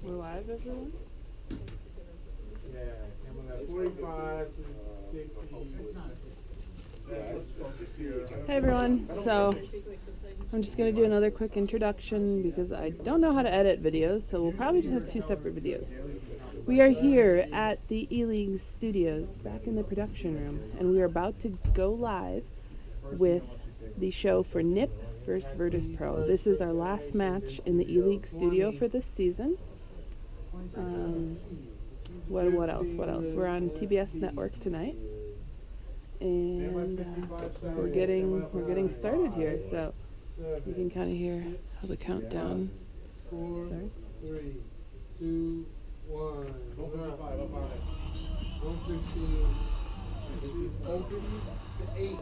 We're live, everyone? Yeah, coming at 45 to 60. Hey everyone, so I'm just going to do another quick introduction because I don't know how to edit videos, so we'll probably just have two separate videos. We are here at the ELEAGUE studios, back in the production room, and we are about to go live with the show for NIP versus Virtus Pro. This is our last match in the ELEAGUE studio for this season. What else? We're on TBS Network tonight, and we're getting started here. So you can kind of hear how the countdown starts. 3, 2, 1. 115. This is open to 8.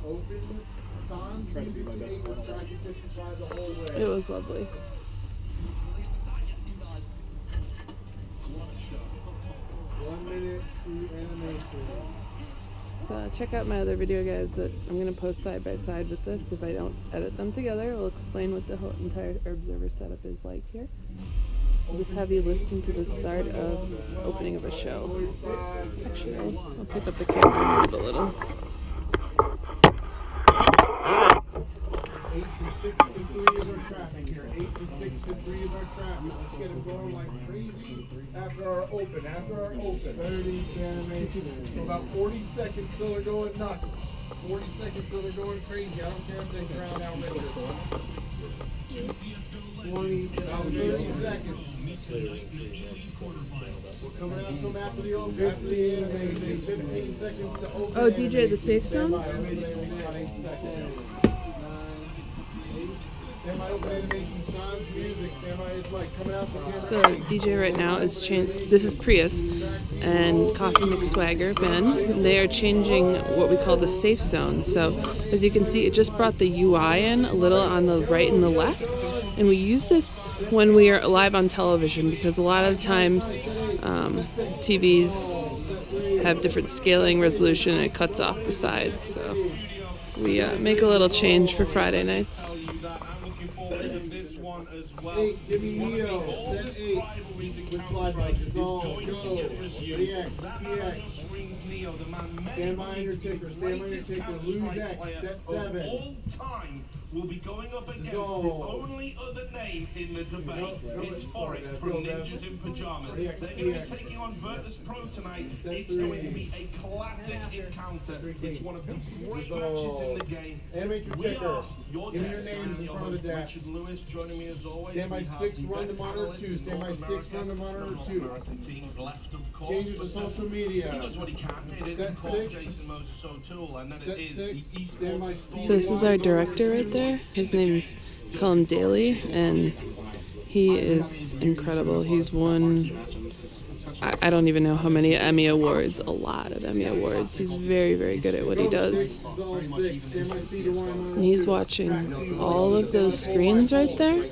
Open. Sans 58. We're tracking 55 the whole way. It was lovely. 1 minute to animation. So check out my other video, guys, that I'm going to post side by side with this. If I don't edit them together, we'll explain what the whole entire Observer setup is like here. I'll just have you listen to the start of opening of a show. Actually, I'll pick up the camera and move a little. 8 to 6 to 3 is our traffic here. 8 to 6 to 3 is our traffic. Let's get it going like crazy after our open. 30 animation. So about 40 seconds till they're going nuts. 40 seconds till they're going crazy. I don't care if they drown out later. 20 to 30 seconds. We're coming out to them after the open. After the animation. 15 seconds to open. Oh, DJ, the safe zone? So DJ right now is this is Prius and Coffee McSwagger Ben, and they are changing what we call the safe zone. So as you can see, it just brought the UI in a little on the right and the left, and we use this when we are live on television because a lot of the times TVs have different scaling resolution and it cuts off the sides. So we make a little change for Friday nights. 8, give me Neo, set 8, with fly bike, dissolve, go, DX, PX, stand by your ticker, lose X, set 7. Will be going up against the only other name in the debate. It's Forrest from Ninjas in Pajamas. They're going to be taking on Virtus Pro tonight. It's going to be a classic encounter. It's one of the great matches in the game. Animate your ticker. Your Give me your names in front of the dash. Richard Lewis joining me as always. Stand by 6, run the monitor 2. Stand by 6, run the monitor 2. Teams left, of course. Changes to social media. He does what he can. It isn't called Jason Moses O'Toole, and then it is the esports. So this is our director right there. His name's Colin Daly, and he is incredible. He's won, I don't even know how many Emmy Awards, a lot of Emmy Awards. He's very, very good at what he does. And he's watching all of those screens right there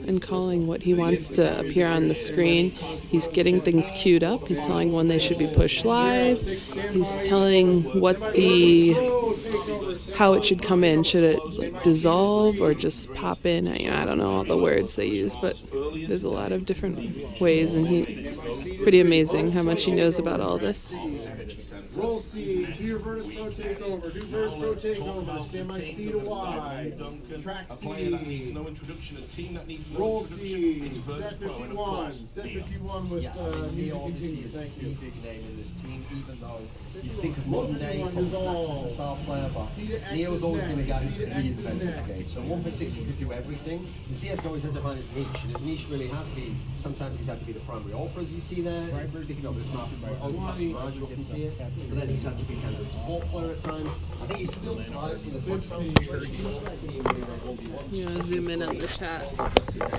and calling what he wants to appear on the screen. He's getting things queued up. He's telling when they should be pushed live. He's telling how it should come in. Should it like dissolve or just pop in? I don't know all the words they use, but there's a lot of different ways, and it's pretty amazing how much he knows about all this. Roll C, do your Virtus Pro takeover, do Virtus Pro takeover, stand by C to Y, track C, roll C, set 51, set 51 with music continue, thank you. Big name in this team, even though you think of modern day Snacks as the star player, but Neo's always been a guy who's reinvented this game. So 1.6 he could do everything. The CSGO is to find his niche, and his niche really has been, sometimes he's had to be the primary AWP, as you see there, picking up this map, that's marginal, you can see it. But then he's had to be kind of a support player at times. I think he's still thrives in the front row situation. You want to zoom in on the chat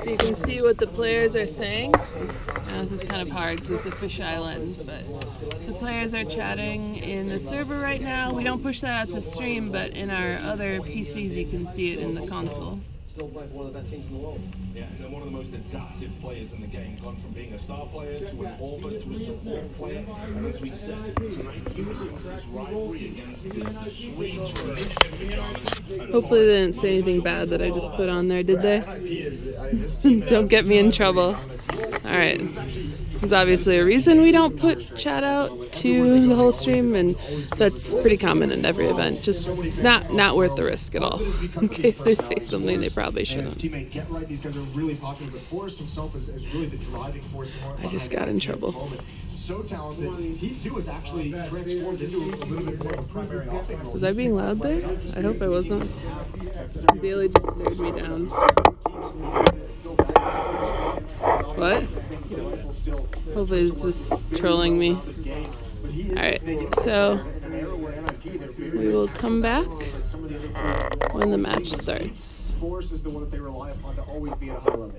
so you can see what the players are saying. Now this is kind of hard because it's a fisheye lens, but the players are chatting in the server right now. We don't push that out to stream, but in our other PCs you can see it in the console. still playing for one of the best teams in the world. Yeah, and they're one of the most adaptive players in the game. Gone from being a star player to an orphan to a support player. And as we said, tonight he resumes his rivalry against the Swedes from Pajamas. Hopefully they didn't say anything bad that I just put on there, did they? Don't get me in trouble. Alright. There's obviously a reason we don't put chat out to the whole stream, and that's pretty common in every event. Just, it's not worth the risk at all, in case they say something they probably shouldn't. Teammate Get Right, these guys are really popular, but Forrest himself is really the driving force. I just got in trouble. So talented. He too was actually transformed into a little bit more of a primary offense role. Was I being loud there? I hope I wasn't. Daly just stared me down. What? Hopefully it's just trolling me. Alright, so we will come back when the match starts. Forrest is the one that they rely upon to always be at a high level.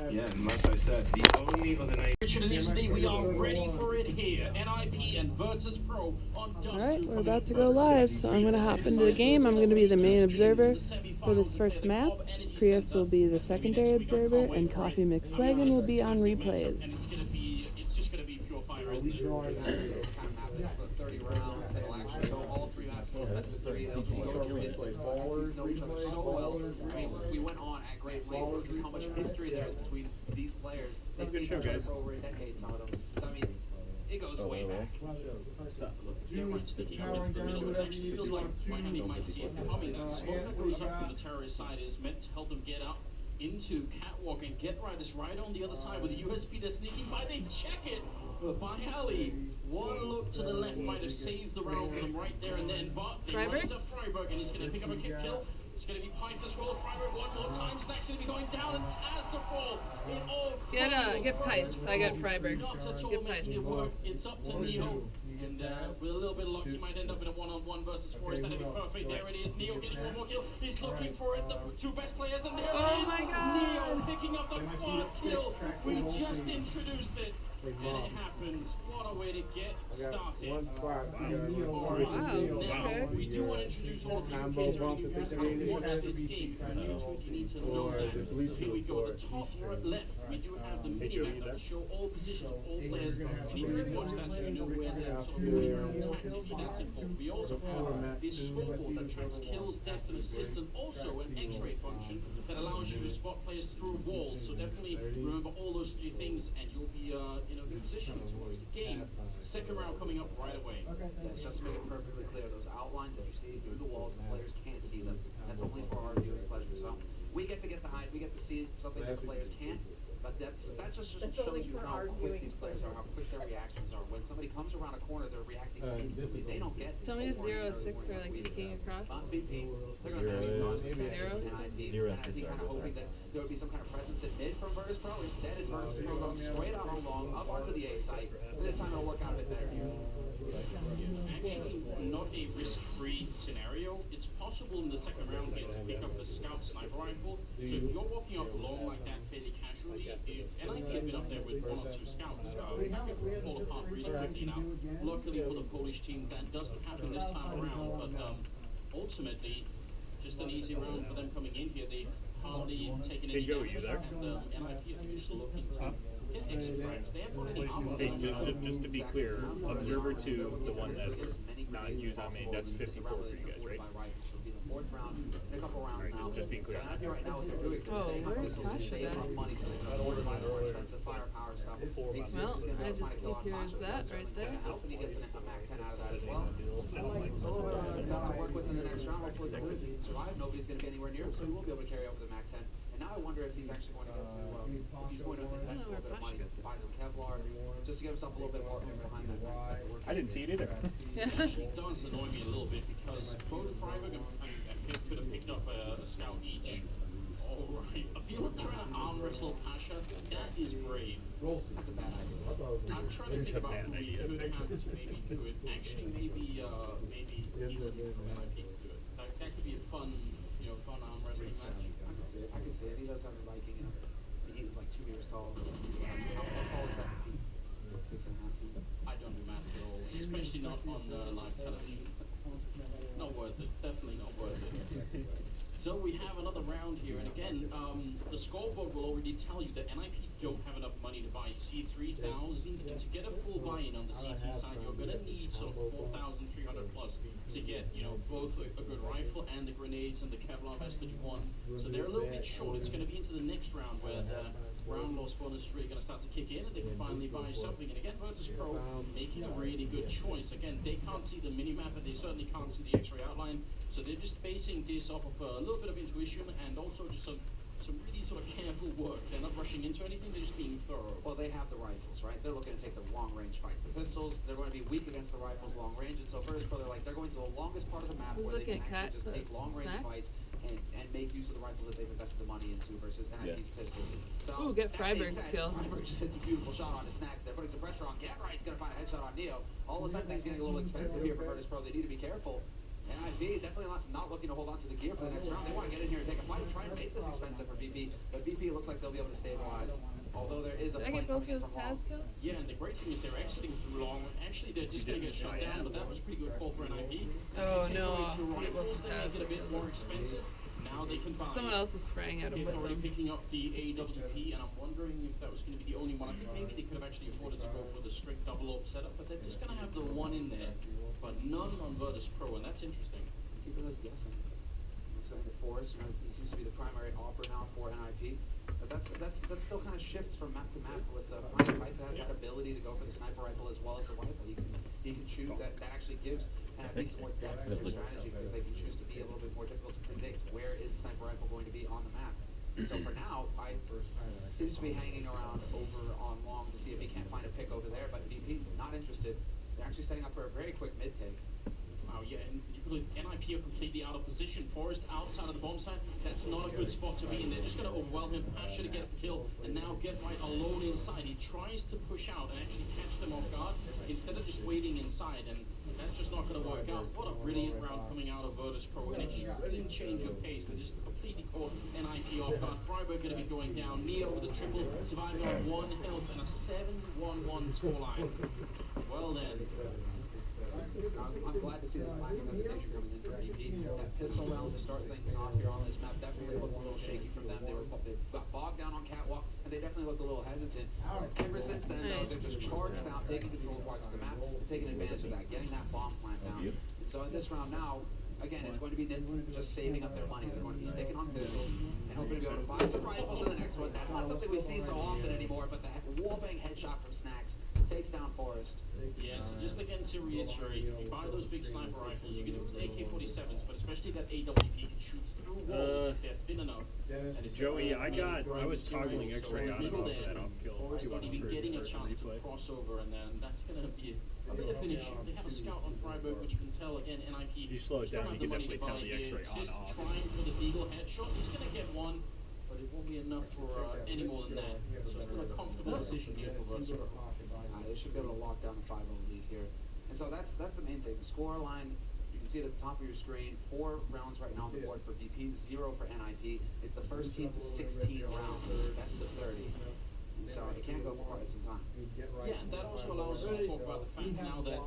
Yeah, and like I said, the only other name. Richard and Italy, we are ready for it here. NIP and Virtus Pro on Dustin. Alright, we're about to go live, so I'm going to hop into the game. I'm going to be the main observer for this first map. Prius will be the secondary observer, and Coffee McSwagon will be on replays. And it's just gonna be pure fire, isn't it? 30 rounds, it'll actually go all 3 maps, that's the 3, it'll go through it. Know each other so well. I mean, we went on at great length with just how much history there is between these players. They've been together for over a decade, some of them. So, I mean, it goes way back. Everyone's sticking up into the middle. It actually feels like Miami might see it coming. That smoke that goes up from the terrorist side is meant to help them get up into Catwalk, and Get Right is right on the other side with the USP. They're sneaking by, they check it by Ali. One look to the left might have saved the round for them right there and then, but they run into Freiburg, and he's going to pick up a kick kill. It's going to be Pint as well. Freiburg one more time. Snack's going to be going down, and Taz to fall. It all Get Pints. I got Freiburgs. not at all Get making Pints. it work. It's up to Neo. And with a little bit of luck, he might end up in a one-on-one versus Forrest. That'd be perfect. There it is. Neo getting one more kill. He's looking for it. The 2 best players, and there it is. Oh my God. Neo picking up the quad kill. We just introduced it. And it happens. What a way to get started. One spot. Alright, Wow, now okay. we do want to introduce all of you in case there are any who haven't watched this game. You need to know that. So here we go. At the top left, we do have the mini-map that will show all positions of all players. And even if you watch that, you know where they're sort of moving around tactically. That's important. We also have this scoreboard that tracks kills, deaths, and assists, and also an X-ray function that allows you to spot players through walls. So definitely remember all those 3 things, and you'll be in position towards the game. Second round coming up right away. That's just to make it perfectly clear. Those outlines that you see through the walls, the players can't see them. That's only for our viewing pleasure. So we get to see something that the players can't. But that just shows you how quick these players are, how quick their reactions are. When somebody comes around a corner, they're reacting instantly. They don't get. Tell me if 0 or 6 are like peeking across. On BP, they're going to have Zero? NIP kind of hoping that there would be some kind of presence in mid from Virtus Pro. Instead, it's Virtus Pro going straight out along, up onto the A site. And this time it'll work out a bit better here. Actually, not a risk-free scenario. It's possible in the second round here to pick up the scout sniper rifle. So if you're walking off long like that fairly casually, and I have been up there with 1 or 2 scouts, that could fall apart really quickly now. Luckily for the Polish team, that doesn't happen this time around, but ultimately, just an easy round for them coming in here. They hardly taken any damage, and NIP are just looking to hit exit frags. They haven't got any armor. Hey, just to be clear, Observer 2, the one that's not used on me, that's 54 for you guys, right? Fourth round, a couple rounds now. Just being clear. NIP right now, what they're doing, Whoa, where's they're Tasha saving at? up money so they can afford to buy more expensive firepower stuff. Well, I just detours that right there. Hoping he gets a Mac 10 out of that as well. To work with in the next round, hopefully the Blues can survive. Nobody's going to be anywhere near him, so he will be able to carry over the Mac 10. And now I wonder if he's actually going to go to, if he's going to invest a little bit of money to buy some Kevlar, just to give himself a little bit more oomph behind that Mac 10. I didn't see it either. It actually does annoy me a little bit because both Freiburg and Pip could have picked up a scout each. Alright, I feel like trying to arm wrestle Pasha, that is brave. That's a bad idea. I'm trying to think about who they have to maybe do it. Actually, maybe Ethan from NIP could do it. That could be a fun arm wrestling match. I can see it. He does have a Viking in him. He's like 2 meters tall. How tall is that? 6.5 feet. I don't do maths at all, especially not on live television. Not worth it. Definitely not worth it. So we have another round here, and again, the scoreboard will already tell you that NIP don't have enough money to buy C3000, and to get a full buy-in on the CT side, you're going to need sort of 4,300 plus to get, you know, both a good rifle and the grenades and the Kevlar vest that you want. So they're a little bit short. It's going to be into the next round where the round loss bonus is really going to start to kick in, and they can finally buy something. And again, Virtus Pro making a really good choice. Again, they can't see the mini-map, and they certainly can't see the X-ray outline. So they're just basing this off of a little bit of intuition and also just some really sort of careful work. They're not rushing into anything, they're just being thorough. Well, they have the rifles, right? They're looking to take the long-range fights. The pistols, they're going to be weak against the rifles long range, and so Virtus Pro, they're going to the longest part of the map where they can actually just take long-range fights and make use of the rifles that they've invested the money into versus NIP's pistols. So, ooh, get Freiberg's skill. Freiberg just hits a beautiful shot on his snacks. They're putting some pressure on. Get right, he's going to find a headshot on Neo. All of a sudden, things getting a little expensive here for Virtus Pro. They need to be careful. NIP definitely not looking to hold on to the gear for the next round. They want to get in here and take a fight and try and make this expensive for BP. But BP looks like they'll be able to stabilize. Although there is a Did I get play both coming in those from long. Taz kill? Yeah, and the great thing is they're exiting through long. Actually, they're just going to get shut down, but that was a pretty good call for NIP. Oh no, It it wasn't they Taz. make it a bit more expensive. Now they can buy. Someone else is spraying at him They're with already them. picking up the AWP, and I'm wondering if that was going to be the only one. I think maybe they could have actually afforded to go for the strict double-up setup, but they're just going to have the one in there, but none on Virtus Pro, and that's interesting. Keeping us guessing. Looks like the Forest, you know, he seems to be the primary offer now for NIP. But that's still kind of shifts from map to map with the Prime Fight that has that ability to go for the sniper rifle as well as the rifle. He can shoot. That actually gives NIP some more depth to their strategy because they can choose to be a little bit more difficult to predict where is the sniper rifle going to be on the map. So for now, I seems to be hanging around over on long to see if he can't find a pick over there, but VP not interested. They're actually setting up for a very quick mid take. Wow, yeah, and you could NIP are completely out of position. Forest outside of the bomb site. That's not a good spot to be in. They're just going to overwhelm him. Ash should get the kill, and now Get Right alone inside. He tries to push out and actually catch them off guard instead of just waiting inside, and that's just not going to work out. What a brilliant round coming out of Virtus Pro. An extreme change of pace. They just completely caught NIP off guard. Freiberg going to be going down. Neo with a triple, surviving on 1 health and a 7-1-1 scoreline. Well then. I'm glad to see this lack of hesitation coming in from BP. That pistol round to start things off here on this map definitely looked a little shaky from them. They got bogged down on catwalk, and they definitely looked a little hesitant. Ever since then, though, they've just charged out, taking control of parts of the map, and taking advantage of that, getting that bomb plant down. And so in this round now, again, it's going to be just saving up their money. They're going to be sticking on pistols and hoping to be able to buy some rifles in the next one. That's not something we see so often anymore, but the wallbang headshot from Snacks takes down Forest. Yes, just again to reiterate, if you buy those big sniper rifles, you can do it with AK-47s, but especially that AWP can shoot through walls if they're thin enough. And it's Joey, I was toggling X-ray on and off of that upkill. Forest not even getting a chance to cross over, and then that's going to be a bit of finish. They have a scout on Freiberg, but you can tell again, NIP. If you slow it down, you can definitely tell the X-ray on off. Trying for the Deagle headshot, he's going to get one, but it won't be enough for any more than that. So it's still a comfortable position here for Virtus Pro. They should be able to lock down the 5-0 lead here. And so that's the main thing. The score line, you can see it at the top of your screen. 4 rounds right now on the board for BP, 0 for NIP. It's the first team to 16 rounds. Best of 30. And so it can go for quite some time. Yeah, and that also allows us to talk about the fact now that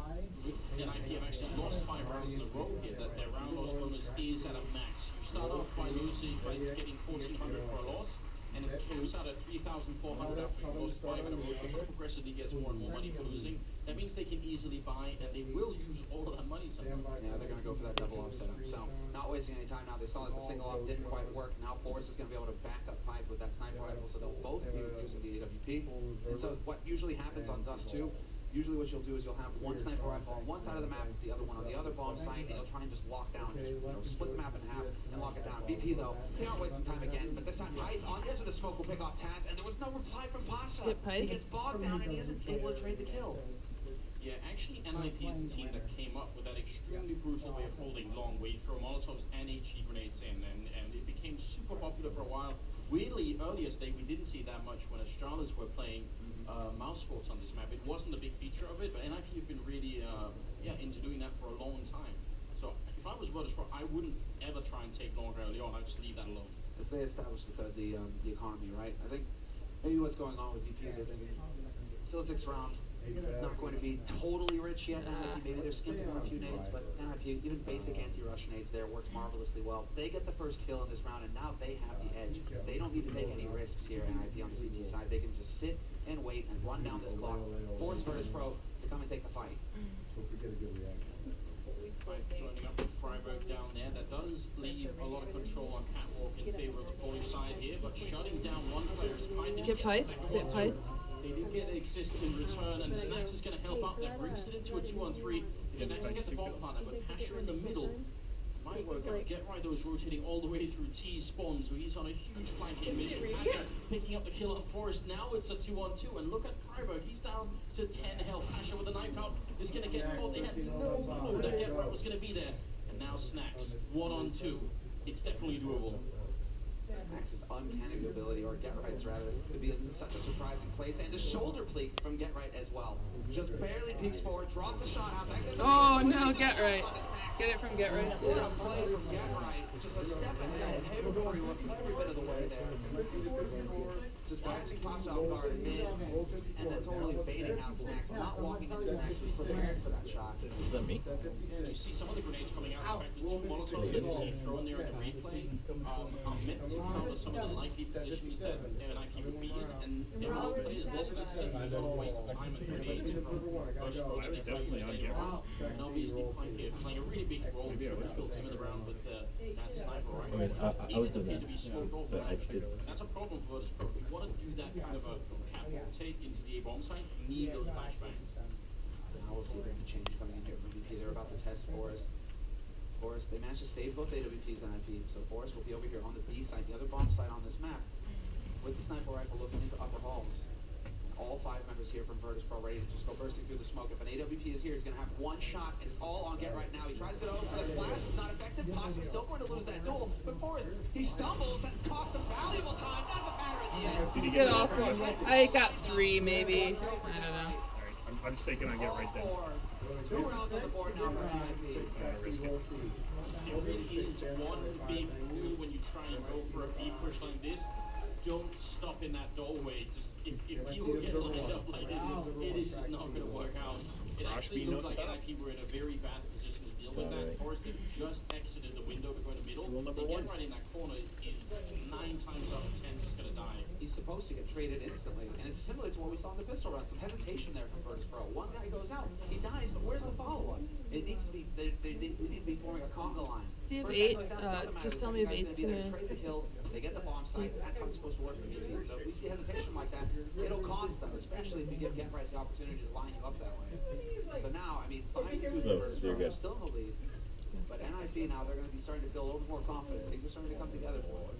NIP have actually lost 5 rounds in a row here, that their round loss bonus is at a max. You start off by losing, by getting 1,400 for a loss, and it caps out at 3,400 after you lost 5 in a row. So it progressively gets more and more money for losing. That means they can easily buy, and they will use all of that money somehow. Yeah, they're going to go for that double off setup. So not wasting any time now. They saw that the single off didn't quite work. Now Forrest is going to be able to back up Pipe with that sniper rifle, so they'll both be using the AWP. And so what usually happens on Dust 2, usually what you'll do is you'll have one sniper rifle on one side of the map, the other one on the other bomb site, and you'll try and just lock down, just split the map in half and lock it down. BP though, they aren't wasting time again, but this time Pipe on the edge of the smoke will pick off Taz, and there was no reply from Pasha. He gets bogged down and he isn't able to trade the kill. Yeah, actually NIP is the team that came up with that extremely brutal way of holding long, where you throw Molotovs and HE grenades in, and it became super popular for a while. Weirdly, earlier today we didn't see that much when Astralis were playing mouse sports on this map. It wasn't a big feature of it, but NIP have been really into doing that for a long time. So if I was Virtus Pro, I wouldn't ever try and take long early on. I'd just leave that alone. If they establish the economy, right? I think maybe what's going on with BP is they're thinking still 6th round. Not going to be totally rich yet. Maybe they're skimping on a few nades, but NIP, even basic anti-rush nades there worked marvelously well. They get the first kill in this round, and now they have the edge. They don't need to take any risks here, NIP on the CT side. They can just sit and wait and run down this clock, force Virtus Pro to come and take the fight. Joining up with Freiburg down there, that does leave a lot of control on Catwalk in favor of the Polish side here, but shutting down one player is kind of Get pipe, get pipe. They do get Exist in return, and Snacks is going to help out. That brings it into a 2-on-3. If Snacks gets the ball partner, but Pasha in the middle might work out. Get right, though, is rotating all the way through T-Spawn, so he's on a huge flanking mission. Pasha picking up the kill on Forrest. Now it's a 2-on-2, and look at Freiburg. He's down to 10 health. Pasha with a knife out is going to get caught. They had no clue that Get Right was going to be there. And now Snacks, 1-on-2. It's definitely doable. Snacks' uncanny ability, or Get Right's rather, to be in such a surprising place, and a shoulder pleat from Get Right as well. Just barely peeks forward, draws the shot out. Oh no, Get Right. Get it from Get Right. What a play from Get Right. Just a step ahead, every bit of the way there. Just catching Pasha off guard mid, and then totally baiting out Snacks, not walking into Snacks, prepared for that shot. Is that me? You see some of the grenades coming out. In fact, the two Molotovs that you see thrown there in the replay are meant to counter some of the likely positions that NIP would be in, and there are players there, so that's a waste of time and grenades from Virtus Pro. I was definitely on Get Right. And obviously playing a really big role in the field team of the round with that sniper rifle. I mean, I was doing that, but I did. That's a problem for Virtus Pro. If you want to do that kind of a catwalk take into the A-bomb site, you need those flashbangs. Now we'll see if there's a change coming in here from VP. They're about to test Forrest. Forrest, they managed to save both AWPs and IP, so Forrest will be over here on the B side, the other bomb site on this map, with the sniper rifle looking into upper halls. And all 5 members here from Virtus Pro ready to just go bursting through the smoke. If an AWP is here, he's going to have one shot. It's all on Get Right now. He tries to go for the flash. It's not effective. Pasha's still going to lose that duel. But Forrest, he stumbles. That costs some valuable time. That's a batter at the end. Get off one. I got 3 maybe. I don't know. I'm just taking on Get Right then. 2 rounds on the board now for NIP. Risk it. It really is one big rule when you try and go for a B push like this. Don't stop in that doorway. Just if you get lined up like this, it is just not going to work out. It actually looked like NIP were in a very bad position to deal with that. Forrest just exited the window to go in the middle. They get right in that corner is 9 times out of 10 just going to die. He's supposed to get traded instantly, and it's similar to what we saw in the pistol run. Some hesitation there from Virtus Pro. One guy goes out, he dies, but where's the follow-up? It needs to be, they need to be forming a conga line. See if First guy 8, goes down, doesn't matter. just The tell second me if guy's 8's be there to gonna... trade the kill, they get the bomb site. That's how it's supposed to work for VP. So if we see hesitation like that, it'll cost them, especially if you give Get Right the opportunity to line you up that way. But now, I mean, 5-2 Virtus Pro, they're still in the lead. But NIP now, they're going to be starting to feel a little more confident. Things are starting to come together for them.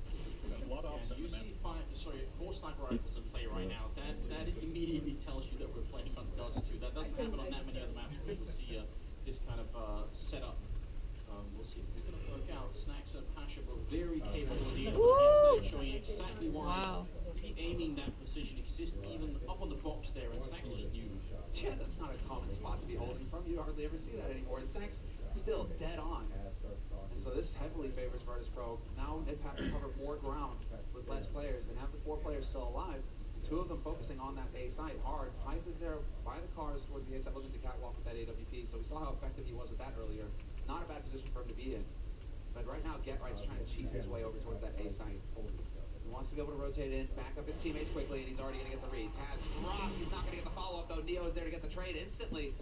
A lot of offset You in see 4 sniper rifles in play right now. That immediately tells you that we're playing on Dust 2. That doesn't happen on that many other maps where you'll see this kind of setup. We'll see if it's going to work out. Snacks and Pasha were very capable of the instead, showing exactly why aiming that precision exists even up on the box there, and Snacks just knew. Yeah, that's not a common spot to be holding from. You hardly ever see that anymore. And Snacks still dead on. And so this heavily favors Virtus Pro. Now they have to cover more ground with less players and have the 4 players still alive. 2 of them focusing on that A site hard. Hype is there by the cars towards the A site, looking to catwalk with that AWP. So we saw how effective he was with that earlier. Not a bad position for him to be in. But right now, Get Right's trying to cheat his way over towards that A site. He wants to be able to rotate in, back up his teammates quickly, and he's already going to get the read. Taz drops. He's not going to get the follow-up, though. Neo is there to get the trade instantly.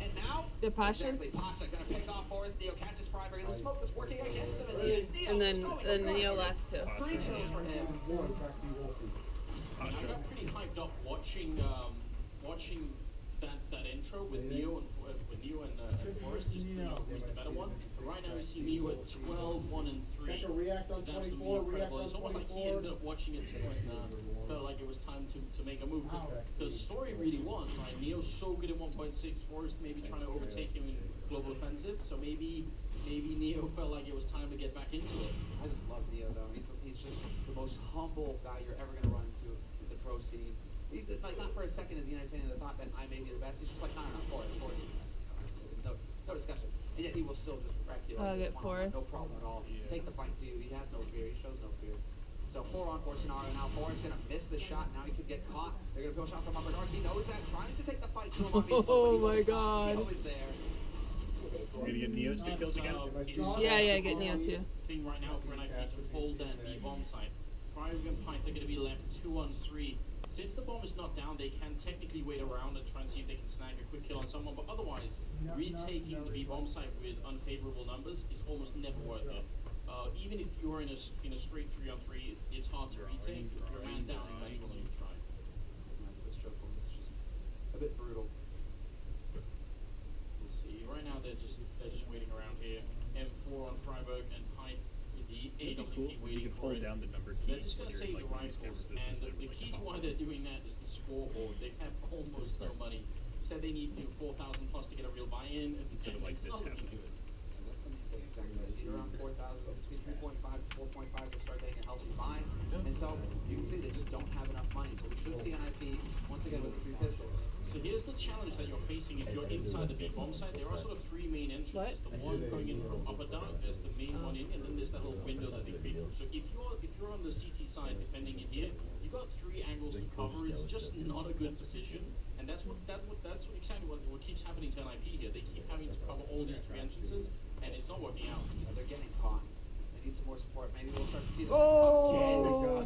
And now, The Pasha's? exactly, Pasha going to pick off Forrest. Neo catches Freiburg, and the smoke is working against him in the end. Neo And then is going the to Neo run. last 2. 3 kills for him. I got pretty hyped up watching that intro with Neo and Forrest. Just was the better one. But right now we see Neo at 12, 1, and 3. Check a react on It's absolutely 24, react incredible. on It's almost like he 24. ended up watching it too and felt like it was time to make a move. Because the story really was, right? Neo's so good at 1.6, Forrest maybe trying to overtake him in global offensive. So maybe Neo felt like it was time to get back into it. I just love Neo, though. He's just the most humble guy you're ever going to run into in the pro scene. He's like, not for a second is he entertaining the thought that I may be the best. He's just like, no, Forrest is the best. No discussion. And yet he will still just wreck you. Get one-on-one, Forrest. no problem at all. Take the fight to you. He has no fear. He shows no fear. So 4-on-4 scenario now. Forrest's gonna miss the shot. Now he could get caught. They're gonna push off from upper dark. He knows that. Trying to take the fight to him. Oh my God. Neo is there. You're gonna get Neo's 2 kills again? Yeah, get Neo too. Thing right now for NIP to hold that B bomb site. Private and Pint are going to be left 2-on-3. Since the bomb is not down, they can technically wait around and try and see if they can snag a quick kill on someone. But otherwise, retaking the B bomb site with unfavorable numbers is almost never worth it. Even if you're in a straight 3-on-3, it's hard to retake. If you're a man down, you may as well not even try. This choke point is just a bit brutal. We'll see. Right now, they're just waiting around here. M4 on Freiburg and Pint with the AWP waiting for it. Down the number They're just going to save the rifles, and the key to why they're doing that is the scoreboard. They have almost no money. Said they need 4,000 plus to get a real buy-in, and Instead of like this nothing to happening. do it. And that's the main thing, exactly. It's either around 4,000, between 3.5 to 4.5 to start getting a healthy buy. And so you can see they just don't have enough money. So we should see NIP once again with the 3 pistols. So here's the challenge that you're facing if you're inside the big bomb site. There are sort of 3 main entrances. The one going in from upper dark, there's the main one in, and then there's that little window that they create. So if you're on the CT side, defending in here, you've got 3 angles to cover. It's just not a good position, and that's exactly what keeps happening to NIP here. They keep having to cover all these 3 entrances, and it's not working out. They're getting caught. They need some more support. Maybe we'll start to see them. Oh!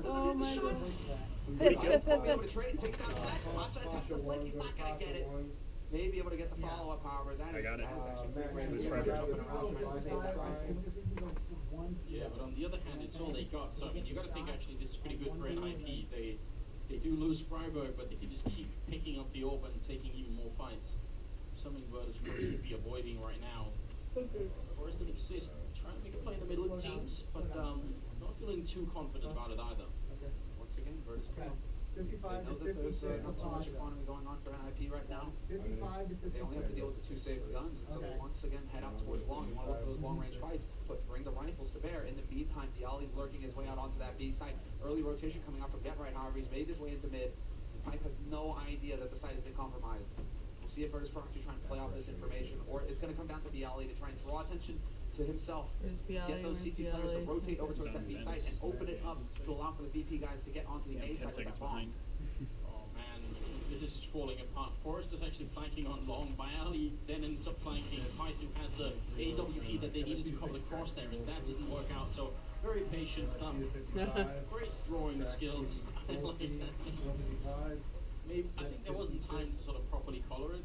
Oh my God. Maybe able to trade, takes down Stack. Watch that touch the flick, he's not gonna get it. May be able to get the follow-up, however. That is actually pretty great. Who's They're Freiburg? jumping around trying to save that rifle. Yeah, but on the other hand, it's all they got. So I mean, you got to think actually this is pretty good for NIP. They do lose Freiburg, but they can just keep picking up the open and taking even more fights. Something Vertus should be avoiding right now. Forrest didn't exist. Trying to make a play in the middle it seems, but not feeling too confident about it either. Once again, Vertus Pro. They know that there's not so much economy going on for NIP right now. They only have to deal with the 2 safe guns, and so they once again head out towards long. You want to look for those long-range fights, but bring the rifles to bear. In the meantime, Dialli's lurking his way out onto that B site. Early rotation coming out from Get Right, however, he's made his way into mid. Pike has no idea that the site has been compromised. We'll see if Vertus Pro actually trying to play off this information, or it's going to come down to Dialli to try and draw attention to himself. Get those CT players to rotate over towards that B site and open it up to allow for the VP guys to get onto the A site with that bomb. Oh man, this is falling apart. Forrest is actually flanking on long. Bialy then ends up flanking Pike, who has the AWP that they needed to cover the cross there, and that doesn't work out. So very patient. Great throwing skills. I like that. Maybe I think there wasn't time to sort of properly color it.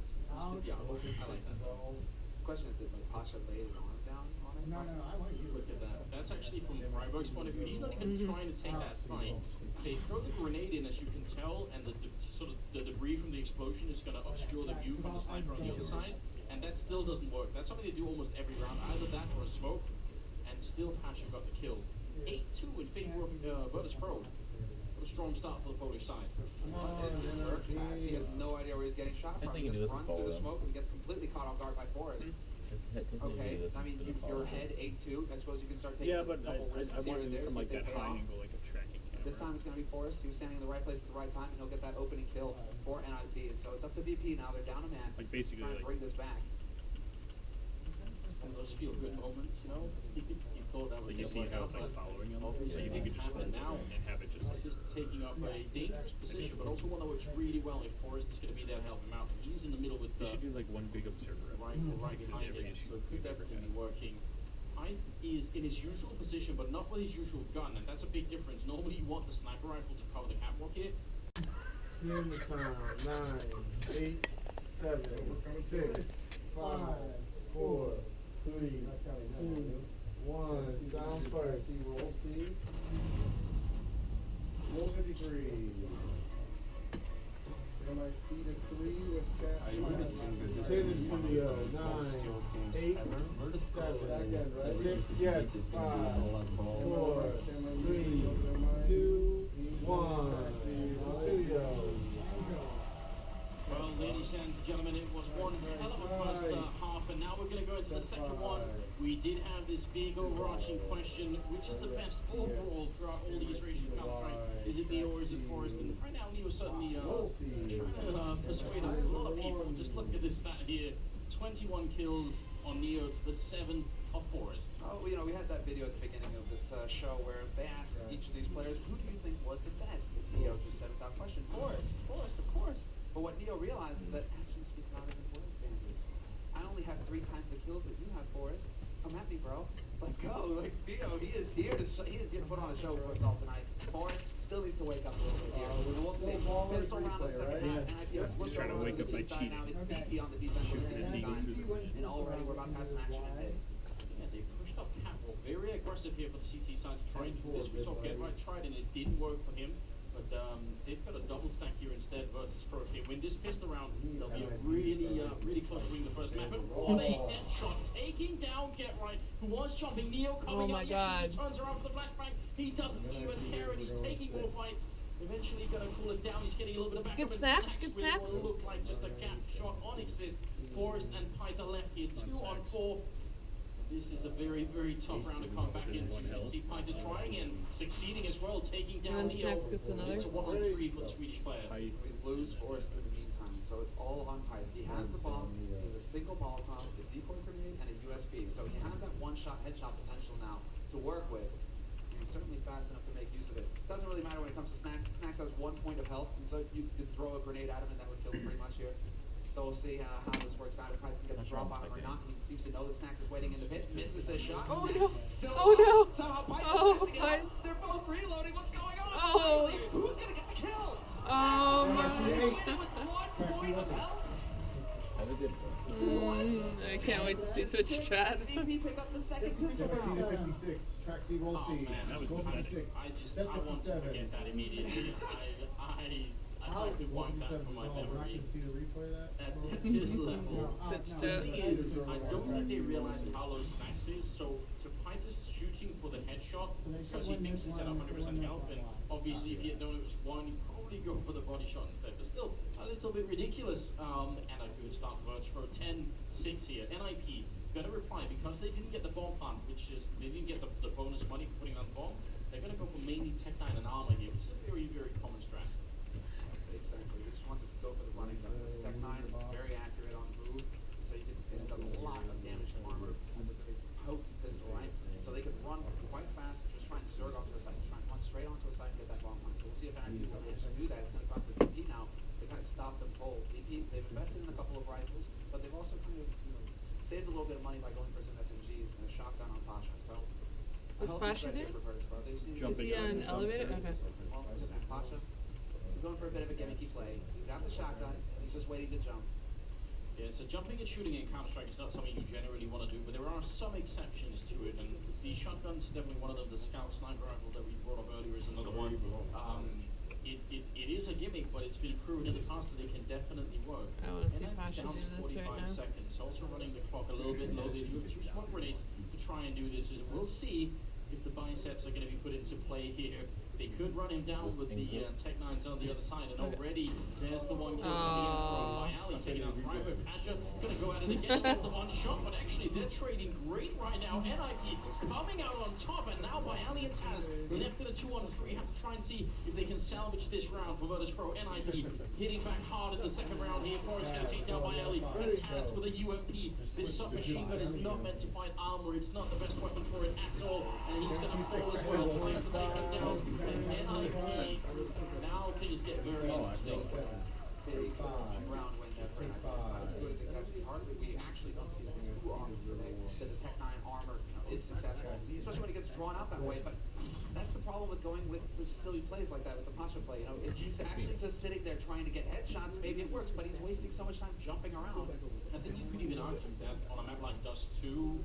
Yeah, I like that. The question is, did Pasha lay his arm down on it? No, I want you. Look at that. That's actually from Freiburg's point of view. He's not even trying to take that fight. They throw the grenade in, as you can tell, and the sort of the debris from the explosion is going to obscure the view from the sniper on the other side, and that still doesn't work. That's something they do almost every round, either that or a smoke, and still Pasha got the kill. 8-2 in favor of Vertus Pro. What a strong start for the Polish side. He has no idea where he's getting shot from. He just runs through the smoke and gets completely caught off guard by Forrest. Okay, I mean, your head 8-2. I suppose you can start taking Yeah, but a couple risks I here want and it there. from like so that they pay high off. angle, like a tracking camera. This time it's going to be Forrest. He was standing in the right place at the right time, and he'll get that opening kill for NIP. And so it's up to VP now. They're down a man. Like basically trying to bring this back. And those feel good moments, you know? You thought that was Like you see how it's like following him. obviously Like you could just happen now. and have it just It's just taking up a dangerous position, but also one that works really well if Forrest is going to be there to help him out. And he's in the middle with You the should do like one big observer. rifle right Because behind every him, issue so it could we've ever definitely had. be working. Pint is in his usual position, but not with his usual gun, and that's a big difference. Normally you want the sniper rifle to cover the catwalk here. 10 to time. 9, 8, 7, 6, 5, 4, 3, 2, 1. Sound first. Roll C. Roll 53. Somebody C to 3 with chat. 10 to studio. 9, 8, 7, 6, yes, 5, 4, 3, 2, 1. Studio. Well, ladies and gentlemen, it was one hell of a first half, and now we're going to go into the second one. We did have this big overarching question, which is the best overall throughout all these racing Counter-Strike? Is it Neo or is it Forrest? And right now, Neo's certainly trying to persuade a lot of people. Just look at this stat here. 21 kills on Neo to the 7 of Forest. Oh, you know, we had that video at the beginning of this show where they asked each of these players, who do you think was the best? And Neo just said without question, Forest, of course. But what Neo realized is that actions speak louder than words, Andrews. I only have 3 times the kills that you have, Forest. Come at me, bro. Let's go. Like, Neo, he is here to put on a show for himself tonight. Forest still needs to wake up a little bit here. We'll see. Pistol round in the second half. Just trying to wake up by cheating. Now it's BP on the defensive side. And already we're about to have some action in mid. Yeah, they pushed up Catwalk. Very aggressive here for the CT side to try and do this. We saw Get Right tried and it didn't work for him. But they've got a double stack here instead versus Pro. If they win this pistol round, they'll be really close to winning the first map. But what a headshot, taking down Get Right, who was jumping. Neo coming my up, God. He turns around for the flashbang. He doesn't even care, and he's taking more fights. Eventually gonna cool it down. He's getting a little bit of backup. Good snacks, good really snacks. Look like just a gap shot on Exist. Forest and Pytha left here, 2 on 4. This is a very tough round to come back into. You can see Pytha trying and succeeding as well, taking down And Neo. Snacks gets another. It's a 1-on-3 for the Swedish player. We lose Forrest in the meantime, so it's all on Pytha. He has the bomb, he has a single Molotov, a decoy grenade, and a USB. So he has that one-shot headshot potential now to work with. He's certainly fast enough to make use of it. Doesn't really matter when it comes to Snacks. Snacks has 1 point of health, and so you could throw a grenade at him and that would kill him pretty much here. So we'll see how this works out, if Pytha can get the drop on him or not. He seems to know that Snacks is waiting in the pit, misses the shot. Oh, Snacks no. still Oh, alive. no. Somehow Pytha's Oh, messing it up. Pytha. They're both reloading. What's going on? Oh. Who's gonna get the kill? Oh, Snacks my with God. 1 point of health. I can't wait to see Twitch chat. VP pick up the second pistol C to round. 56. Track C, roll Oh C. man, that was Roll pathetic. 56. I want to forget that immediately. I'd like to wipe that from my We're not memory. going to see the replay of that? At this level, Twitch the chat. thing is, I don't think they realized how low Snacks is, so to Pytha's shooting for the headshot, because he thinks he's at 100% health, and obviously if he had known it was 1, he'd probably go for the body shot instead, but still, a little bit ridiculous, and a good start for Virtus Pro, 10-6 here. NIP, gonna reply, because they didn't get the bomb plant, which is, they didn't get the bonus money for putting on the bomb, they're gonna go for mainly Tech 9 and Armor here, which is a very common strat. Exactly. We just wanted to go for the running gun. Tech 9 is very accurate on the move, so you can it does a lot of damage to armor with a potent pistol, right? So they can run quite fast, just try and zerg onto a site, just try and run straight onto a site and get that bomb line. So we'll see if NIP will manage to do that. It's going to come for VP now. They kind of stop them cold. VP, they've invested in a couple of rifles, but they've also kind of saved a little bit of money by going for some SMGs and a shotgun on Pasha. So What's Pasha doing? Is he on elevator? Okay. Well, look at that. Pasha. He's going for a bit of a gimmicky play. He's got the shotgun. He's just waiting to jump. Yeah, so jumping and shooting in Counter-Strike is not something you generally want to do, but there are some exceptions to it, and the shotgun's definitely one of them. The Scout Sniper Rifle that we brought up earlier is another one. It is a gimmick, but it's been proven in the past that it can definitely work. I want to see And then Pasha down do to this 45 right now. seconds. Also running the clock a little bit low. They do have 2 smoke grenades to try and do this. And we'll see if the biceps are going to be put into play here. They could run him down with the Tech 9s on the other side, and already there's the 1 kill coming in from Myali, taking out Private. Pasha gonna go at it again with the 1 shot, but actually they're trading great right now. NIP coming out on top, and now Myali and Taz left with a 2-on-3. Have to try and see if they can salvage this round for Virtus Pro. NIP hitting back hard in the second round here. Forrest gonna take down Myali, and Taz with a UMP. This submachine gun is not meant to fight armor. It's not the best weapon for it at all, and he's gonna fall as well. Tries to take him down. NIP, now things get very interesting. Big round win there for NIP. Not as good as it gets. Hardly, we actually don't see things too often today that the Tech 9 armor is successful, especially when it gets drawn out that way. But that's the problem with going with silly plays like that with the Pasha play. You know, if he's actually just sitting there trying to get headshots, maybe it works, but he's wasting so much time jumping around. I think you could even argue that on a map like Dust 2,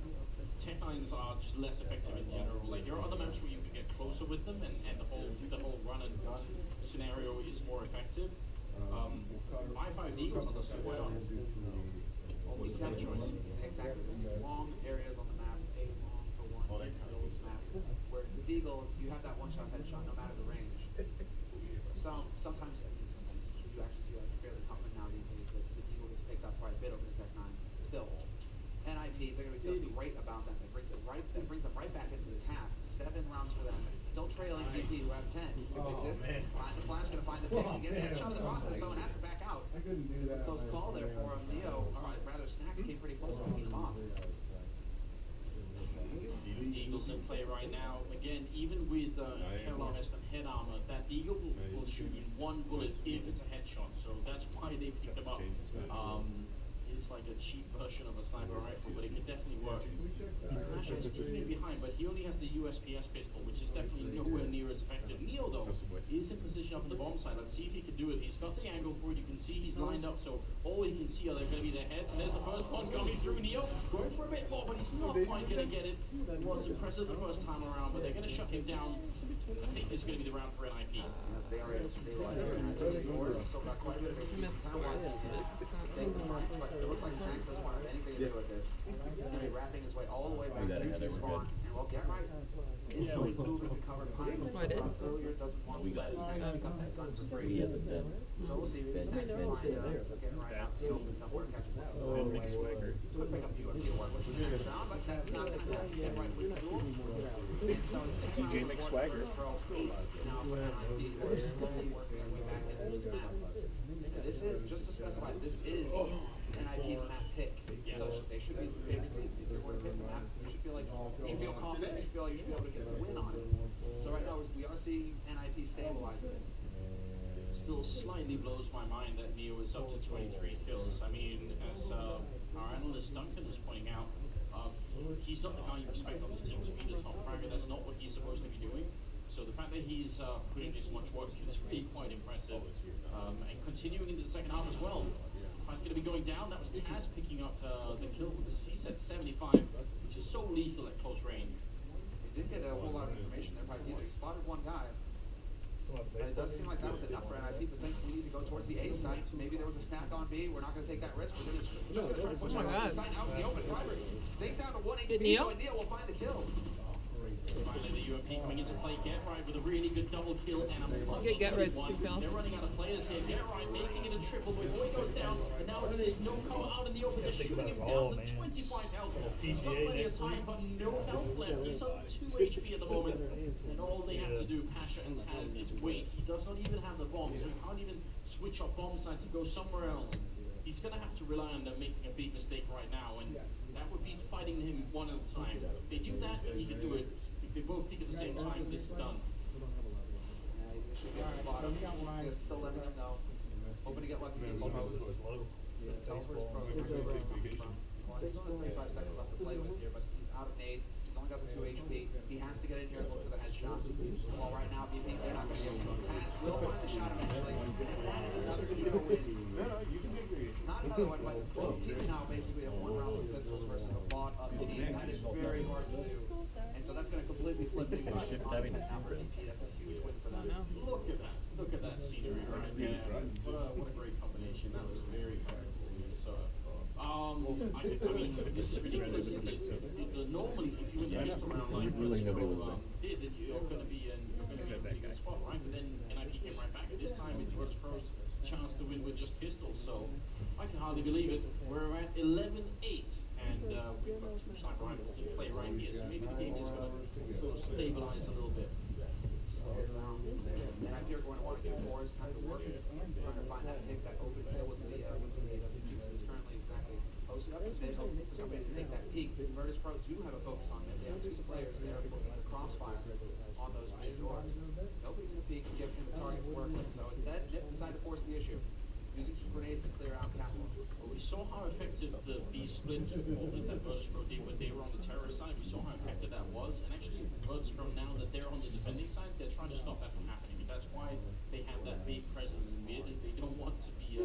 Tech 9s are just less effective in general. Like, there are other maps where you can get closer with them, and the whole run and gun scenario is more effective. 5-5 Eagles on Dust 2, why not? Almost a choice. Exactly. Long areas on the map, a long for one map, where the Deagle, you have that 1-shot headshot no matter the range. So sometimes you actually see like fairly common now these days that the Deagle gets picked up quite a bit over the Tech 9. Still, NIP, they're going to be feeling great about that. That brings them right back into this half. 7 rounds for them. Still trailing VP, who have 10. Find the flash, going to find the pick. He gets headshot in the process though and has to back out. I couldn't do that. Close call there for him. Neo, or rather Snacks came pretty one bullet if it's a headshot, so that's why they picked him up. It's like a cheap version of a sniper rifle, but it can definitely work. Asher is sneaking in behind, but he only has the USPS pistol, which is definitely nowhere near as effective. Neo, though, is in position up on the bomb side. Let's see if he can do it. He's got the angle for it. You can see he's lined up, so all we can see are they're going to be their heads. And there's the first one coming through. Neo going for a bit more, but he's not quite going to get it. It was impressive the first time around, but they're going to shut him down. I think this is going to be the round for NIP. They are able to stabilize it. Still got quite a bit of HP. But it looks like Snacks doesn't want to have anything to do with this. He's going to be wrapping his way all the way back to spawn. And well, Get Right instantly moving to cover behind him. Earlier doesn't want to let Snacks pick up that gun for free. So we'll see. Maybe Snacks can find Get Right out in the open somewhere and catch him. Could pick up the UFP award with the next round, but that's not the Get Right with the duel. And so it's DJ McSwagger. Now, but NIP are slowly working their way back into this map. And this is, just to specify, this is NIP's map pick. So they should be favorite team. If you're going to pick the map, you should feel like you should feel confident. You should feel like you should be able to get the win on it. So right now we are seeing NIP stabilize a bit. Still slightly blows my mind that Neo is up to 23 kills. I mean, as our analyst Duncan was pointing out, he's not the guy you expect on this team to be the top fragger. That's not what he's supposed to be doing. So the fact that he's putting this much work is really quite impressive. And continuing into the second half as well. Fight's going to be going down. That was Taz picking up the kill with the CSET 75, which is so lethal at close range. They did get a whole lot of information there by either. He spotted one guy. But it does seem like that was enough for NIP to think we need to go towards the A site. Maybe there was a snap on B. We're not going to take that risk. We're just going to try to push out the site out in the open. Driver, take down to 1 HP. Neo? And Neo will find the kill. Finally, the UMP coming into play. Get Right with a really good double kill and a much Get Right's one. two kills. They're running out of players here. Get Right making it a triple before he goes down. And now it's this no cover out in the open. They're shooting him down to 25 health. He's got plenty of time, but no health left. He's on 2 HP at the moment. And all they have to do, Pasha and Taz, is wait. He does not even have the bomb, so he can't even switch up bomb sites and go somewhere else. He's going to have to rely on them making a big mistake right now, and that would be fighting him one at a time. If they do that, then he can do it. If they both peek at the same time, this is done. Yeah, he should be on the spot. He's still letting him know. Hoping to get lucky with his pose. Tells where his pros are from. Well, he's only 35 seconds left to play with here, but he's out of nades. He's only got the 2 HP. He has to get in here and look for the headshot. Well, right now, BP, they're not going to be able to. Taz will find the shot eventually, and that is another Neo win. Not another one, but both teams now basically have 1 round with pistols versus a bought-up team. That is very hard to do. And so that's going to completely flip things on its head now for BP. That's a huge win for them. Look at that. Look at that scenery right there. What a great combination. That was very comfortable. So, I mean, this is ridiculous, isn't it? Normally, if you win your pistol round like this, you're going to be in a pretty good spot, right? But then NIP came right back. At this time, it's Virtus Pro's chance to win with just pistols. So, I can hardly believe it. We're at 11-8, and we've got 2 sniper rifles in play right here. So maybe the game is going to sort of stabilize a little bit. And I think you're going to want to get more time to work it, trying to find that pick, that open kill with the AWP that is currently exactly posted up in mid to somebody to take that peek. Virtus Pro do have a focus on mid. They have 2 players there looking at the crossfire on those mid doors. Nobody in the peek can give him a target to work with. So instead, Nip decided to force the issue, using some grenades to clear out Castle. Well, we saw how effective the B split that Virtus Pro did when they were on the terrorist side. We saw how effective that was, and actually Virtus Pro, now that they're on the defending side, they're trying to stop that from happening. And that's why they have that big presence in mid. They don't want to be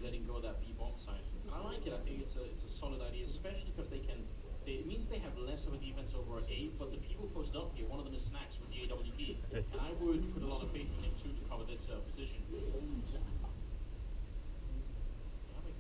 letting go of that B bomb side. And I like it. I think it's a solid idea, especially because it means they have less of a defense over A, but the people posted up here, one of them is Snacks with the AWP, and I would put a lot of faith in him too to cover this position.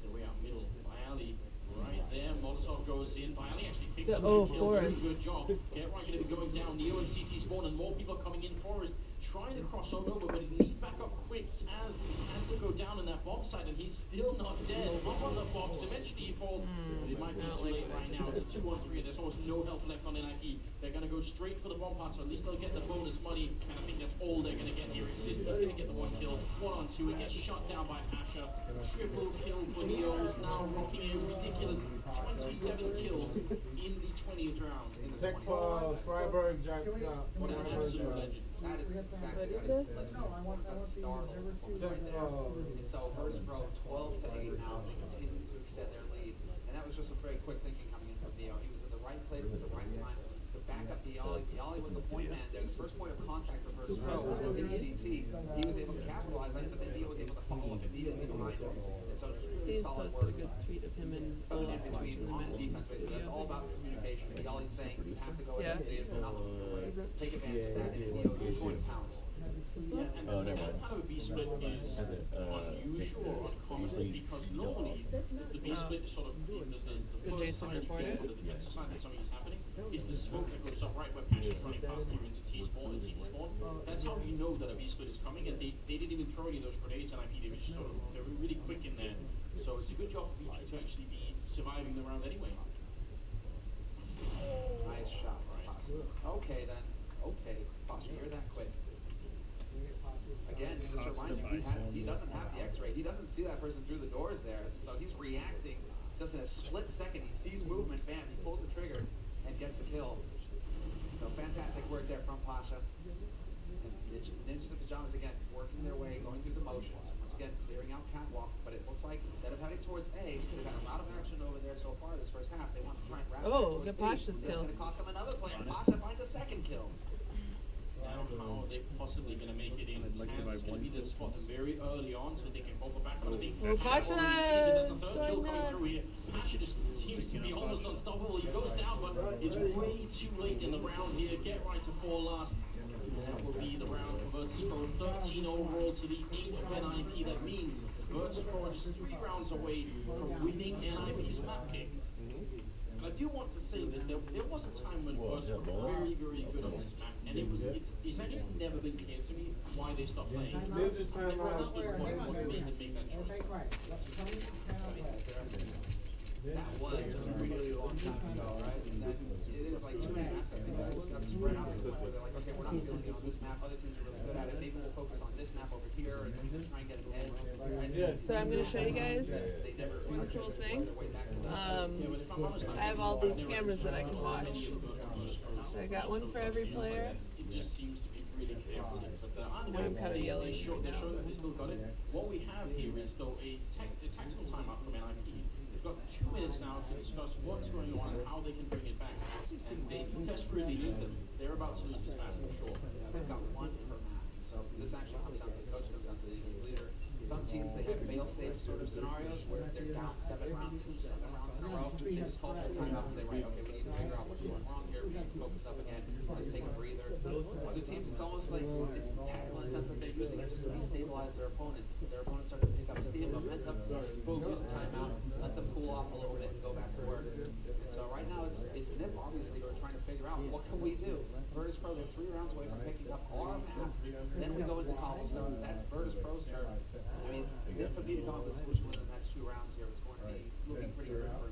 Their way out middle. Bialy right there. Molotov goes in. Bialy actually picks up the kill. Very good job. Get Right going to be going down. Neo and CT spawn, and more people are coming in. Forest trying to cross on over, but he needs back up quick. Taz has to go down in that bomb site, and he's still not dead. Up on the box. Eventually he falls, but it might be too late right now. It's a 2-on-3. There's almost no health left on NIP. They're going to go straight for the bomb part, so at least they'll get the bonus money, and I think that's all they're going to get here. He's going to get the 1 kill. 1-on-2. It gets shot down by Pasha. Triple kill for Neo, is now rocking a ridiculous 27 kills in the 20th round. Tech Freiburg, Jack. What an absolute legend. That is exactly What is that. it? Like, that's a star level performance right there. And so Virtus Pro 12 to 8 now, they continue to extend their lead. And that was just some very quick thinking coming in from Neo. He was at the right place at the right time to back up the Ollie. The Ollie was the point man there, the first point of contact for Virtus Pro in CT. He was able to capitalize on it, but then Neo was able to follow up immediately behind him. And so just really C's solid posted work. a good tweet of him and In Olaf watching between the on match. defense, basically. That's all about communication. The Ollie's saying you have to go in, Yeah. they just will not look your way. Is it? Take advantage of that, and Neo is going to pounce. Yeah, and Oh, never that mind. kind of a B split is Has it, unusual or uncommon usually because normally the B split is sort of the first Jason side you reported? get on the defensive side that something is happening is the smoke that goes up right where Passion's running past you into T spawn and CT spawn. That's how you know that a B split is coming, and they didn't even throw any of those grenades on IP. They were just sort of they were really quick in there. So it's a good job for VG to actually be surviving the round anyway. Nice shot, right? Okay then. Okay, Pasha, you're that quick. Again, just to remind you, he doesn't have the X-ray. He doesn't see that person through the doors there. So he's reacting just in a split second. He sees movement, bam, he pulls the trigger and gets the kill. So fantastic work there from Pasha. And Ninjas in Pajamas again, working their way, going through the motions. Once again, clearing out catwalk, but it looks like instead of heading towards A, they've had a lot of action over there so far this first half. They want to try and wrap it Oh, towards good B. Pasha's That's kill. going to cost them another player. Pasha finds a second kill. Now, how are they possibly going to make it in? Taz is going to be the spot them very early on so they can bubble back on the big Oh, Pasha! There's a third kill Going coming through here. Pasha just seems to be almost unstoppable. He goes down, but it's way too late in the round here. Get right to 4 last. And that will be the round for Virtus Pro. 13 overall to the 8 of NIP. That means Virtus Pro is just 3 rounds away from winning NIP's map pick. And I do want to say this, there was a time when Virtus were very, very good on this map, and it's actually never been clear to me why they stopped playing. I've never understood what made them make that choice. That was just a really long time ago, right? And then it is like 2 maps, I think, that just got spread out to the point where they're like, okay, we're not feeling it on this map, other teams are really good at it, maybe we'll focus on this map over here and try and get an edge. Right? So I'm gonna show you guys They never one cool thing. their way back to this. I have all these cameras that I can watch. So I got one for every player. It just seems to be really chaotic. But Now I'm kind of yelling. They're showing that they still got it. What we have here is though a tactical timeout from NIP. They've got 2 minutes now to discuss what's going on and how they can bring it back. And they desperately need them. They're about to lose this match for sure. They've got 1 per map. So this actually comes down to the coach, comes down to the leader. Some teams, they have fail-safe sort of scenarios where they're down 7 rounds, 7 rounds in a row. They just call for a timeout and say, right, okay, we need to figure out what's going wrong here. We need to focus up again. Let's take a breather. Other teams, it's almost like it's tactical in the sense that they're using it just to destabilize their opponents. Their opponents start to pick up steam, momentum, boom, use a timeout, let them cool off a little bit and go back to work. And so right now it's NIP obviously who are trying to figure out what can we do. Virtus Pro, they're 3 rounds away from picking up our map. Then we go into cobblestone. That's Virtus Pro's turn. I mean, NIP would need to come up with a solution within the next 2 rounds here. It's going to be looking pretty good for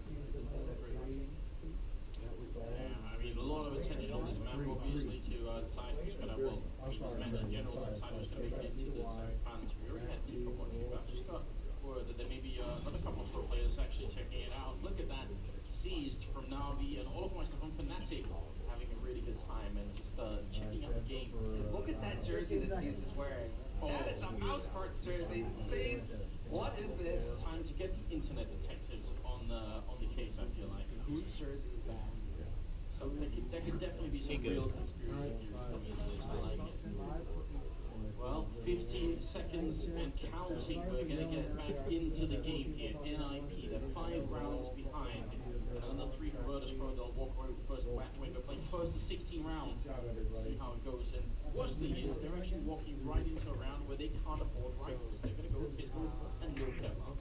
I mean, a lot of attention on this map, obviously, to decide who's going to, well, I mean, this match in general, to decide who's going to make it into the semi-finals. We already had a couple of people. I've just got word that there may be another couple of pro players actually checking it out. Look at that, seized from Navi and all of my stuff on Fnatic, having a really good time and just checking out the game. Look at that jersey that Seized is wearing. That is a mouse parts jersey. Seized, what is this? It's time to get the internet detectives on the case, I feel like. Whose jersey is that? So there could definitely be some real conspiracy theories coming into this. I like it. Well, 15 seconds and counting. We're going to get back into the game here. NIP, they're 5 rounds behind. And another 3 for Virtus Pro. They'll walk away with the first back win. They're playing first to 16 rounds. See how it goes. And worst thing is, they're actually walking right into a round where they can't afford rifles. They're going to go with pistols and no Kevlar.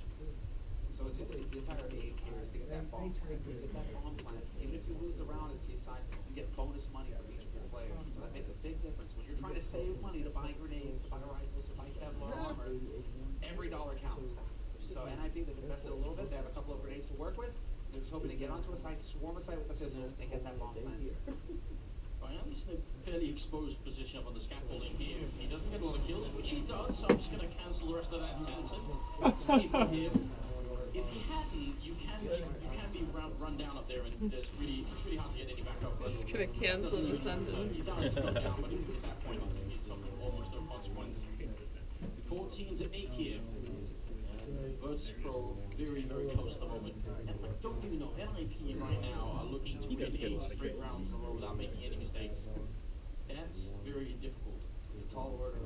So it's the entire aim here is to get that bomb plant. Get that bomb plant. Even if you lose the round as T-side, you get bonus money for each of your players. So that makes a big difference. When you're trying to save money to buy grenades, to buy rifles, to buy Kevlar armor, every dollar counts. So NIP, they've invested a little bit. They have a couple of grenades to work with. They're just hoping to get onto a site, swarm a site with the pistols, and get that bomb plant. Well, at least in a fairly exposed position up on the scaffolding here. He doesn't get a lot of kills, which he does, so I'm just going to cancel the rest of that sentence. 20 for him. If he hadn't, you can be run down up there, and it's really hard to get any backup. Just gonna cancel the sentence. He does go down, but at that point, it's almost no consequence. 14-8 here. Virtus Pro very close at the moment. And I don't even know, NIP right now are looking to win 8 straight rounds in a row without making any mistakes. That's very difficult. It's a tall order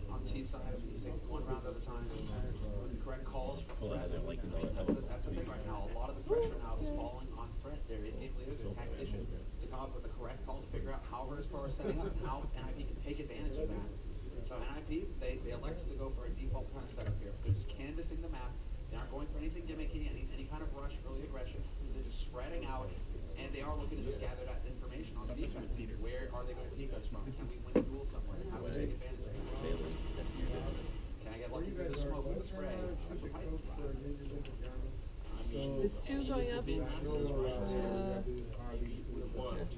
on T side. You take one round at a time. The correct calls for Fred. That's the thing right now. A lot of the pressure now is falling on Fred. They're in-game leaders, they're tacticians, to come up with the correct call to figure out how Virtus Pro are setting up and how NIP can take advantage of that. So NIP, they elected to go for a default kind of setup here. They're just canvassing the map. They aren't going for anything gimmicky, any kind of rush, early aggression. They're just spreading out, and they are looking to just gather that information on the defense. Where are they going to peek us from? Can we win a duel somewhere? How do we take advantage of it? Can I get lucky through the smoke with the spray? That's what Titans like. I mean, Is 2 going up? Maybe it would have worked.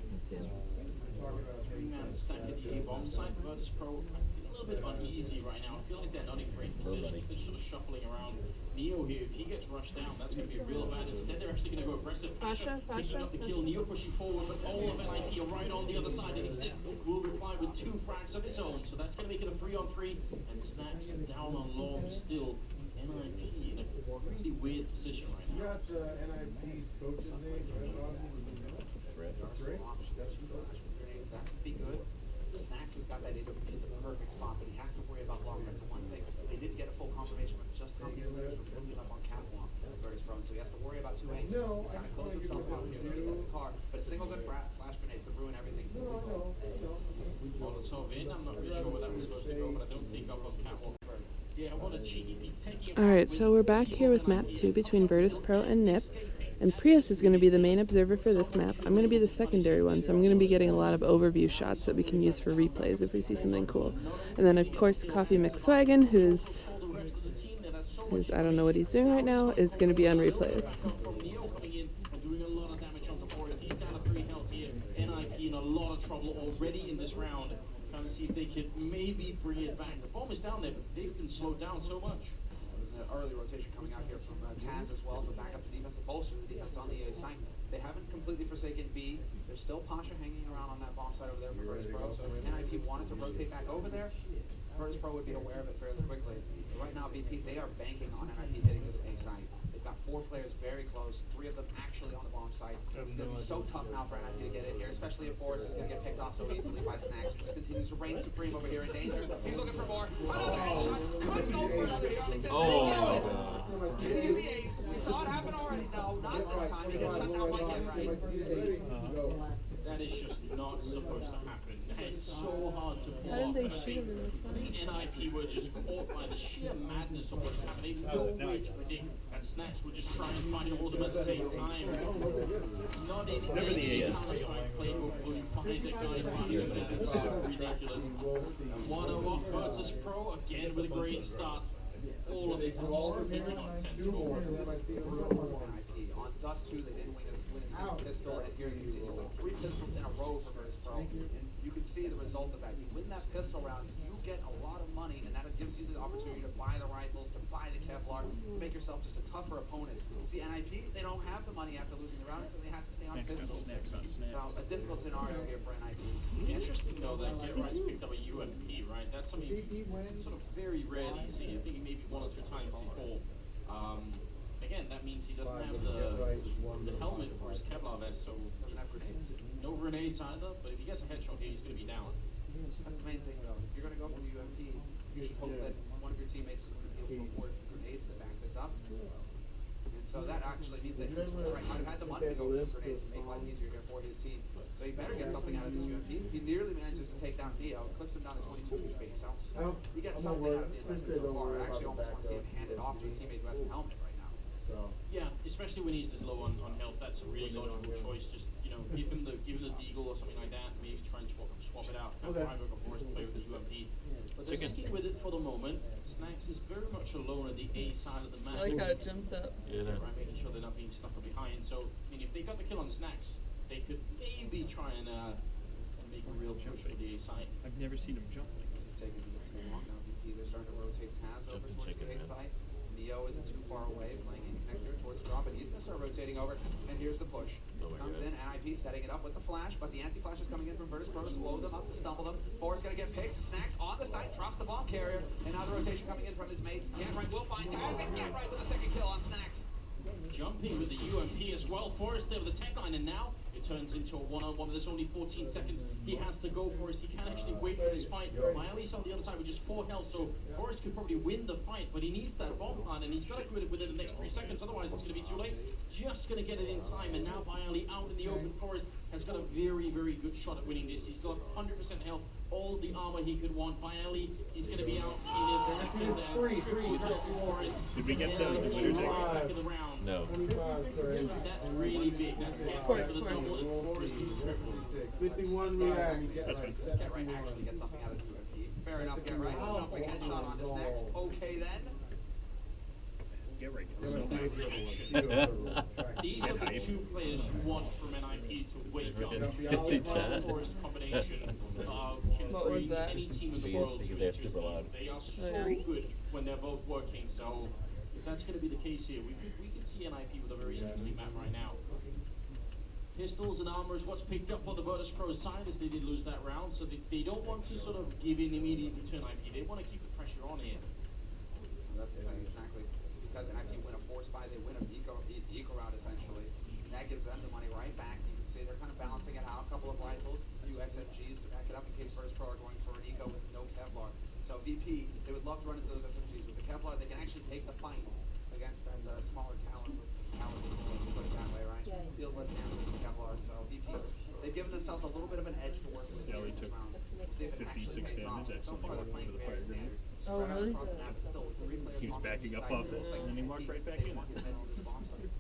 Three-man stack at the A-bomb side. Virtus Pro a little bit uneasy right now. I feel like they're not in great positions. They're sort of shuffling around. Neo here, if he gets rushed down, that's going to be real bad. Instead, they're actually going to go aggressive. Pasha picking up the kill. Neo pushing forward, but all of NIP are right on the other side. And Exist will reply with 2 frags of his own. So that's going to make it a 3-on-3. And Snacks down on long still. NIP in a really weird position right now. You got NIP's coach's name, right? That could be good. Snacks has got that in the perfect spot, but he has to worry about long. That's the one thing. They didn't get a full confirmation of just how many players were moving up on catwalk in Virtus Pro, so he has to worry about 2 angles. No, He's got to close himself out here. There's that car, but a single good flash grenade could ruin everything. Molotov in. I'm not really sure where that was supposed to go, but I don't think up on catwalk. Yeah, what a cheeky beat. Taking Alright, so we're back here with map 2 between Virtus Pro and NIP. And Prius is going to be the main observer for this map. I'm going to be the secondary one, so I'm going to be getting a lot of overview shots that we can use for replays if we see something cool. And then, of course, Coffee McSwaggin, who's I don't know what he's doing right now, is going to be on replays. NIP in a lot of trouble already in this round. Trying to see if they can maybe bring it back. The bomb is down there, but they've been slowed down so much. Early rotation coming out here from Taz as well to back up the defensive bolster. The defense on the A side. They haven't completely forsaken B. There's still Pasha hanging around on that bomb side over there for Virtus Pro. So if NIP wanted to rotate back over there, Virtus Pro would be aware of it fairly quickly. But right now, VP, they are banking on NIP hitting this A side. They've got 4 players very close, 3 of them actually on the bomb side. It's going to be so tough now for NIP to get in here, especially if Boris is going to get picked off so easily by Snacks, which continues to reign supreme over here in danger. He's looking for more. Another headshot. Couldn't go for another shot. Getting the ace. We saw it happen already. No, not this time. He gets shut down by him, right? That is just not supposed to happen. It's so hard to pull How off. did they I shoot him in this one? think NIP were just caught by the sheer madness of what's happening. No way to predict. And Snacks would just try and find all of them at the same time. Not in any Counter-Strike playbook will you find a guy running that. It's so ridiculous. 1-0 Virtus Pro again with a great start. All of this is just very nonsensical. On Dust 2, they didn't win his pistol, and here you can see so 3 pistols in a row for Virtus Pro. And you can see the result of that. You win that pistol round, you get a lot of money, and that gives you the opportunity to buy the rifles, to buy the Kevlar, to make yourself just a tougher opponent. See, NIP, they don't have the money after losing the round, so they have to stay on pistols. Now, a difficult scenario here for NIP. Interesting though that Get Right's picked up a UMP, right? That's something sort of very rarely see. I think maybe 1 or 2 times before. Again, that means he doesn't have the helmet for his Kevlar vest, so Doesn't have grenades. no grenades either. But if he gets a headshot here, he's going to be down. That's the main thing, though. If you're going to go for the UMP, you should hope that one of your teammates is going to be able to afford grenades to back this up. And so that actually means that he might have had the money to go for some grenades and make life easier here for his team. So he better get something out of this UMP. He nearly manages to take down Neo, clips him down to 22 HP. So he gets something out of the investment so far. I actually almost want to see him hand it off to his teammate who has a helmet right now. Yeah, especially when he's this low on health, that's a really logical choice. Just give him the deagle or something like that. Maybe try and swap it out. Have Ryberg, of course, play with the UMP. But they're sticking with it for the moment. Snacks is very much alone at the A side of the map. I like how it jumped up. Yeah, right, making sure they're not being stuck from behind. So, I mean, if they got the kill on Snacks, they could maybe try and make a real push for the A side. I've never seen him jump like This is taking too long now. VP, they're starting to rotate Taz over towards the A side. Neo isn't too far away, playing in connector towards drop, and he's going to start rotating over. And here's the push. Comes in, NIP setting it up with the flash, but the anti-flash is coming in from Virtus Pro to slow them up, to stumble them. Forrest going to get picked. Snacks on the side, drops the bomb carrier, and now the rotation coming in from his mates. Gatright will find Taz, and Gatright with a second kill on Snacks. Jumping with the UMP as well. Forrest there with the tech line, and now it turns into a one-on-one. There's only 14 seconds. He has to go for it. He can't actually wait for this fight. Miley's on the other side with just 4 health, so Forrest could probably win the fight, but he needs that bomb line, and he's got to quit it within the next 3 seconds. Otherwise, it's going to be too late. Just going to get it in time, and now Miley out in the open. Forrest has got a very, very good shot at winning this. He's still at 100% health. All the armor he could want. Miley, he's going to be out in a second there. Forrest. Did we get the winner back in the round? No. That's really big. That's Gatright for the double and Forrest for the triple. 51 react. That's fine. Gatright actually gets something out of the UMP. Fair enough, Gatright. Jumping headshot on his next. Okay then. Get right. So These are the 2 players you want from NIP to wake up. Is he chat? Forrest combination can What was bring that? any team in the world Because to they're its super knees. loud. They are so Oh, yeah. good when they're both working. So if that's going to be the case here, we could see NIP with a very interesting map right now. Pistols and armor is what's picked up on the Virtus Pro side, as they did lose that round, so they don't want to sort of give in immediately to NIP. They want to keep the pressure on here. That's the thing, exactly. Because NIP win a force buy, they win the eco round essentially. That gives them the money right back. You can see they're kind of balancing it out. A couple of rifles, a few SMGs to back it up in case Virtus Pro are going for an eco with no Kevlar. So VP, they would love to run into those SMGs. With the Kevlar, they can actually take the fight against that smaller Talon with put it that way, right? Field less damage with the Kevlar. So VP, they've given themselves a little bit of an edge to work with Yeah, in we this took round. We'll see if it actually 56 pays off. damage. That's So something far, they're working playing for the very fire grenade. standard. Oh, Spread out really? across the map, it's still 3 players He was on backing each up side. off It it, looks like and then he walked VP, right back they in. want to head on this bomb site.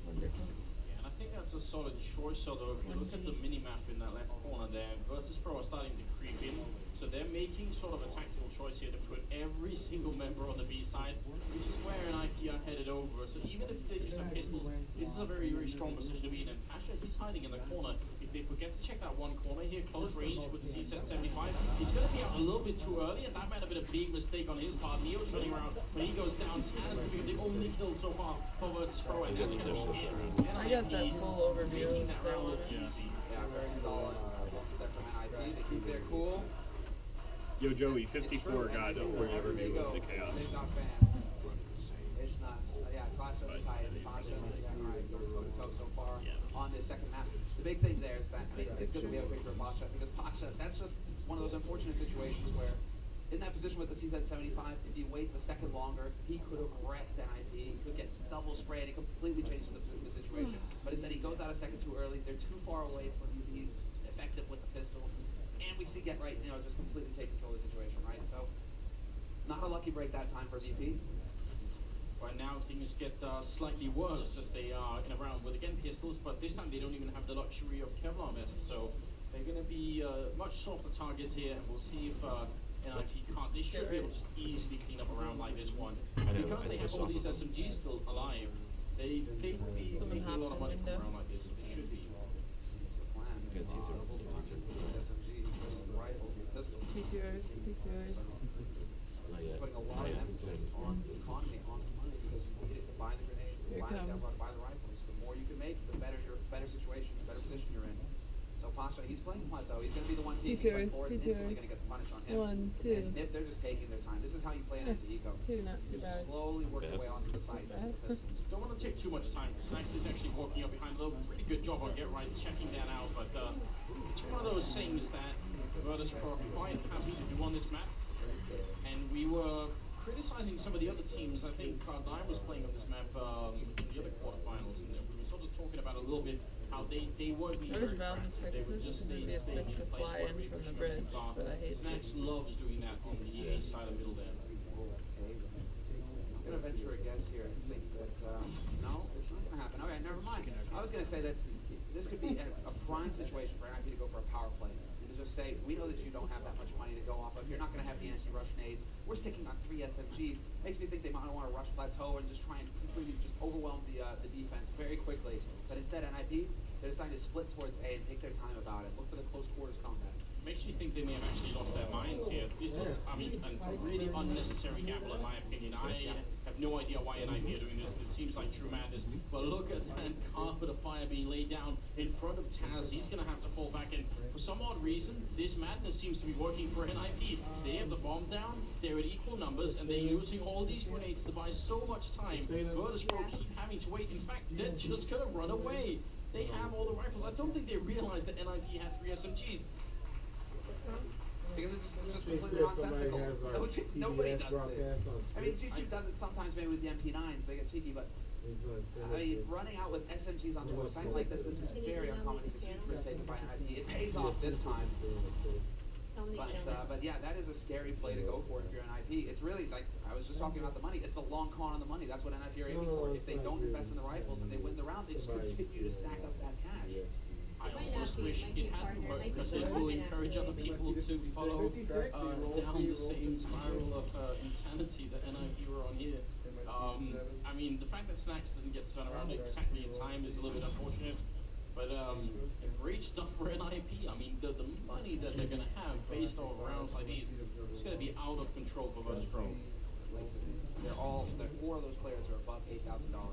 Wonderful. Yeah, and I think that's a solid choice, although if you look at the mini-map in that left corner there, Virtus Pro are starting to creep in, so they're making sort of a tactical choice here to put every single member on the B side, which is where NIP are headed over. So even if they just have pistols, this is a very, very strong position to be in, and Pasha, he's hiding in the corner. If they forget to check that one corner here, close range with the Z75, he's going to be out a little bit too early, and that might have been a big mistake on his part. Neo's running around, but he goes down. Taz to be the only kill so far for Virtus Pro, and that's going to be it. I got that full overview Making if that they round want look it. easy. Yeah, very solid step from NIP. They keep their cool. Yo, Joey, 54 got a full overview of the chaos. They've got fans. It's nuts. Yeah, Clash of the Titans, Pasha, right, going toe-to-toe so far on this second map. The big thing there is that, I mean, it's good that we have a picture of Pasha, because Pasha, that's just one of those unfortunate situations where, in that position with the CZ75, if he waits a second longer, he could have wrecked NIP. He could get double sprayed. It completely changes the situation. But instead, he goes out a second too early. They're too far away from him. He's effective with the pistol. And we see Gatright, just completely take control of the situation, right? So, not a lucky break that time for VP. Right now, things get slightly worse as they are in a round with, again, pistols, but this time they don't even have the luxury of Kevlar vests. So, they're going to be much softer targets here, and we'll see if NIT can't. They should be able to just easily clean up a round like this one. Because they have all these SMGs still alive, they will be making a lot of money from a round like this. They should be. It's the plan. Good teaser. SMGs versus the rifles and pistols. T2Rs. Not yet. Putting a lot of emphasis on the economy, on the money, because you need it to buy the grenades, Here buy the comes. Kevlar, buy the rifles. The more you can make, the better situation, the better position you're in. So Pasha, he's playing plateau. He's going to be the one peeking, but Forrest instantly going to get the punish on him. 1, 2. And Nip, they're just taking their time. This is how you play an anti-eco. 2, not too bad. Slowly work your way onto the side. Bad. Don't want to take too much time. Snacks is actually walking up behind a pretty good job on Gatright checking that out, but it's one of those things that Virtus Pro are quite happy to do on this map. And we were criticizing some of the other teams. I think Cloud9 was playing on this map in the other quarterfinals, and we were sort of talking about a little bit how they weren't being There's very Valve in proactive. They were Texas, just and it'd be a staying sick in to place, fly weren't in really from the pushing bridge, themselves off. but I hate Snacks it. loves doing that on the EA side of middle there. I'm going to venture a guess here and think that, no, it's not going to happen. Okay, never mind. I was going to say that this could be a prime situation for NIP to go for a power play. And to just say, we know that you don't have that much money to go off of. You're not going to have the anti-rush nades. We're sticking on 3 SMGs. Makes me think they might want to rush plateau and just try and completely just overwhelm the defense very quickly. But instead, NIP, they're deciding to split towards A and take their time about it. Look for the close quarters combat. Makes me think they may have actually lost their minds here. This is, I mean, a really unnecessary gamble in my opinion. I have have no idea why NIP are doing this. It seems like true madness. But look at that carpet of fire being laid down in front of Taz. He's going to have to fall back in. For some odd reason, this madness seems to be working for NIP. They have the bomb down, they're at equal numbers, and they're using all these grenades to buy so much time. Virtus Pro keep having to wait. In fact, they're just going to run away. They have all the rifles. I don't think they realize that NIP had 3 SMGs. Because it's just completely nonsensical. Nobody does this. I mean, G2 does it sometimes maybe with the MP9s, they get cheeky, but I mean, running out with SMGs onto a site like this is very uncommon. It's a huge mistake by NIP. It pays off this time. But yeah, that is a scary play to go for if you're NIP. It's really like, I was just talking about the money. It's the long con on the money. That's what NIP are aiming for. If they don't invest in the rifles and they win the round, they just continue to stack up that cash. I almost wish it hadn't worked because it will encourage other people to follow down the same spiral of insanity that NIP were on here. I mean, the fact that Snacks doesn't get turned around exactly in time is a little bit unfortunate, but great stuff for NIP. I mean, the money that they're going to have based on rounds like these is going to be out of control for Virtus Pro. They're 4 of those players are above $8,000.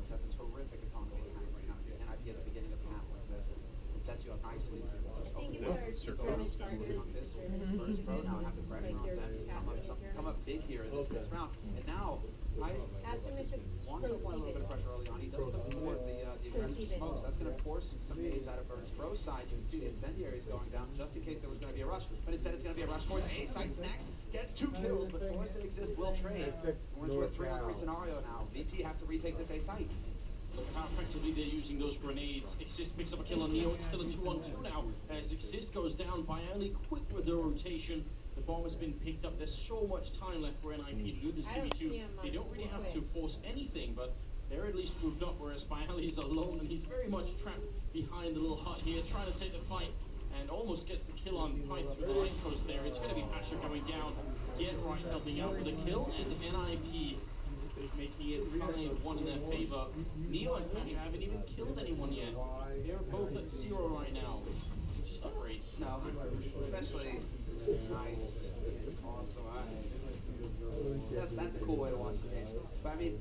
That's a terrific economy to have right now. NIP at the beginning of the path like this. Sets you up nicely to Virtus Pro now have the pressure on them. Come up big here in this next round. And now, I want to apply a little bit of pressure early on. He does put more of the aggressive smokes. That's going to force some nades out of Virtus Pro's side. You can see the incendiaries going down just in case there was going to be a rush. But instead it's going to be a rush towards A site. Snacks gets 2 kills, but forced to exist will trade. We're into a 3-on-3 scenario now. VP have to retake this A site. Look at how effectively they're using those grenades. Exist picks up a kill on Neo. It's still a 2-on-2 now. As Exist goes down, Bialy quick with the rotation. The bomb has been picked up. There's so much time left for NIP to do this 2v2. They don't really have to force anything, but they're at least moved up, whereas Bialy's alone, and he's very much trapped behind the little hut here, trying to take the fight, and almost gets the kill on Pyth through the line post there. It's going to be Pasha going down. Get right helping out with a kill, and NIP making it 5-1 in their favor. Neo and Pasha haven't even killed anyone yet. They're both at 0 right now, which is not great. No, especially nice. Awesome. That's a cool way to watch the game. But I mean,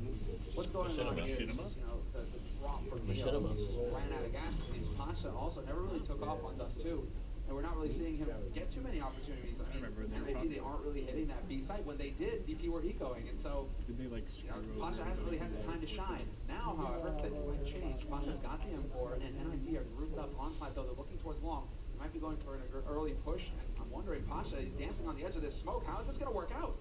what's going on here is just, the drop from Neo just ran out of gas. It seems Pasha also never really took off on Dust 2. And we're not really seeing him get too many opportunities. I mean, NIP, they aren't really hitting that B site. When they did, VP were ecoing, and so Pasha hasn't really had the time to shine. Now, however, that might change. Pasha's got the M4, and NIP are grouped up on plateau. They're looking towards long. They might be going for an early push, and I'm wondering, Pasha is dancing on the edge of this smoke. How is this going to work out?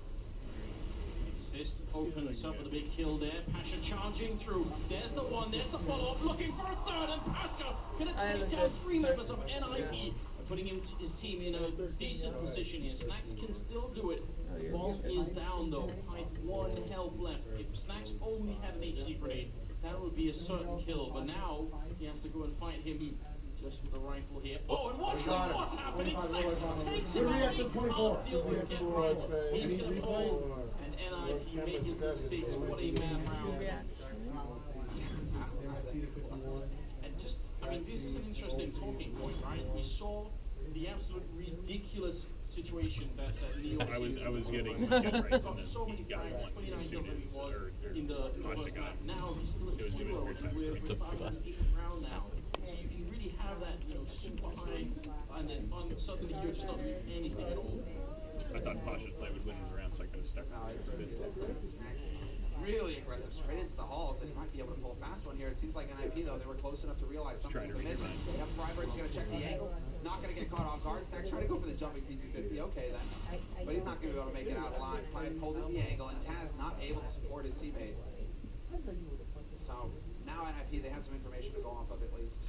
Exist opens up with a big kill there. Pasha charging through. There's the one, there's the follow-up, looking for a third, and Pasha going to take down 3 members of NIP. Putting his team in a decent position here. Snacks can still do it. The bomb is down though. Pyth 1 health left. If Snacks only had an HD grenade, that would be a certain kill. But now he has to go and fight him just with the rifle here. Oh, and what's happening? Snacks takes him out. He can't deal with Get Right. He's going to hold. And NIP make it to 6. What a mad round. And just, I mean, this is an interesting talking point, right? We saw the absolute ridiculous situation that Neo I was getting Get Right, and then so many frags, 29 kills that he was in the first map. Now he's still at 0, and we're starting on the 8th round now. So you can really have that, super high, and then suddenly you're just not doing anything at all. I thought Pasha's play would win the round, so I could have stuck with it. Really aggressive, straight into the halls, and he might be able to pull a fast one here. It seems like NIP, though, they were close enough to realize something was missing. Yep, Freiberg's going to check the angle, not going to get caught off guard. Snacks trying to go for the jumping P250, okay then. But he's not going to be able to make it out alive. Pyth pulled at the angle, and Taz not able to support his teammate. So, now NIP, they have some information to go off of at least.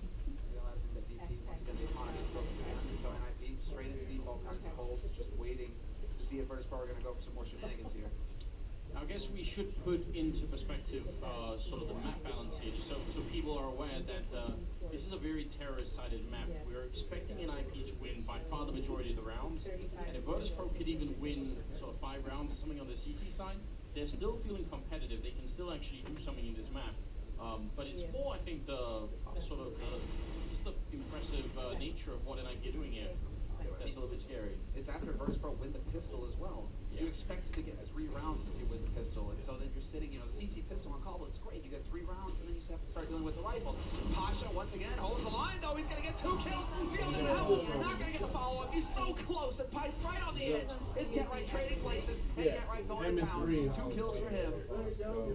Realizing that VP, once again, the economy is broken down. So NIP, straight into default, kind of holes, just waiting to see if Virtus Pro are going to go for some more shenanigans here. I guess we should put into perspective sort of the map balance here, just so people are aware that this is a very terrorist-sided map. We're expecting NIP to win by far the majority of the rounds, and if Virtus Pro could even win sort of 5 rounds or something on the CT side, they're still feeling competitive. They can still actually do something in this map. But it's more, I think, the sort of just the impressive nature of what NIP are doing here. That's a little bit scary. It's after Virtus Pro win the pistol as well. You expect to get 3 rounds if you win the pistol, and so then you're sitting, the CT pistol on call, it's great, you get 3 rounds, and then you just have to start dealing with the rifles. Pasha, once again, holds the line, though, he's gonna get 2 kills, feels it now, not gonna get the follow-up, he's so close, and Pipe's right on the edge. It's Get Right trading places, and Get Right going to town, 2 kills for him.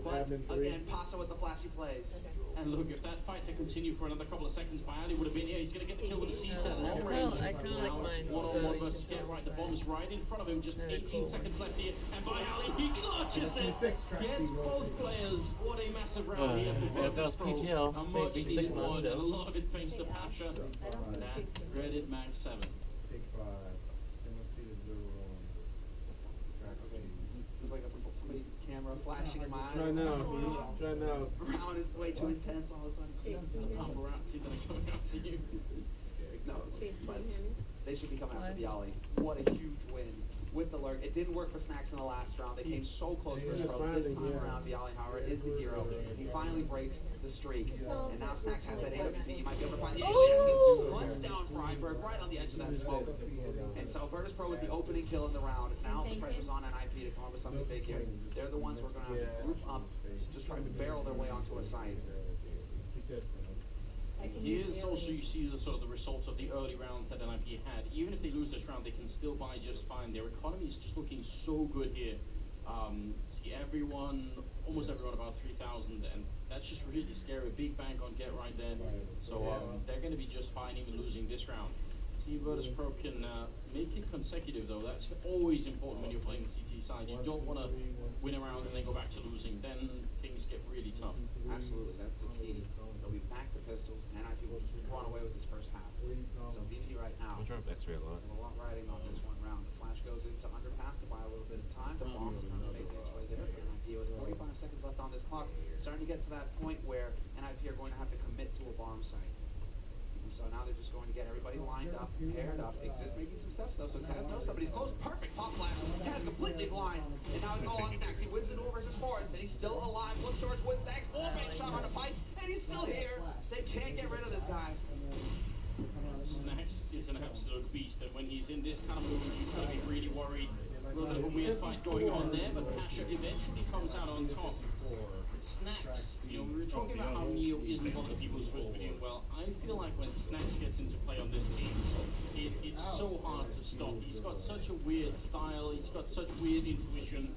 But, again, Pasha with the flashy plays. And look, if that fight had continued for another couple of seconds, Bialy would have been here. He's going to get the kill with a C7 long range. I kind of like mine. One-on-one versus Get Right. The bomb's right in front of him. Just 18 seconds left here. And Bialy, he clutches it. Gets both players. What a massive round here for Virtus Pro. PGL. A much needed one. And a lot of it thanks to Pasha. That dreaded Mag 7. Take 5. It was like somebody camera flashing in my eyes. Try now. Round is way too intense all of a sudden. Paparazzi that are coming after you. No, but they should be coming after Bialy. What a huge win with the lurk. It didn't work for Snacks in the last round. They came so close for his pro. This time around, Bialy, however, is the hero. He finally breaks the streak. And now Snacks has that AWP. You might be able to find the aliases. Runs down Freiburg right on the edge of that smoke. And so Virtus Pro with the opening kill in the round. Now the pressure's on NIP to come up with something big here. They're the ones who are going to have to group up, just try to barrel their way onto a site. Here's also you see the sort of the results of the early rounds that NIP had. Even if they lose this round, they can still buy just fine. Their economy is just looking so good here. See almost everyone about 3,000, and that's just really scary. A big bank on Get Right there. So they're going to be just fine even losing this round. See, Virtus Pro can make it consecutive though. That's always important when you're playing the CT side. You don't want to win a round and then go back to losing. Then things get really tough. Absolutely, that's the key. They'll be back to pistols, and NIP will just run away with this first half. So BBD right now, I drove X-ray a lot. a lot riding on this one round. The flash goes into underpass to buy a little bit of time. The bomb's going to make its way there. NIP with 45 seconds left on this clock. It's starting to get to that point where NIP are going to have to commit to a bomb site. So now they're just going to get everybody lined up, paired up. Exist making some steps though, so Taz knows somebody's close. Perfect pop flash. Taz completely blind. And now it's all on Snacks. He wins the duel versus Forrest, and he's still alive. Looks towards Woodstack. All-man shot on the pipe, and he's still here. They can't get rid of this guy. Snacks is an absolute beast, and when he's in this kind of mood, you've got to be really worried. A little bit of a weird fight going on there, but Pasha eventually comes out on top. Snacks, we were talking about how Neo isn't one of the people who's supposed to be doing well. I feel like when Snacks gets into play on this team, it's so hard to stop. He's got such a weird style, he's got such weird intuition.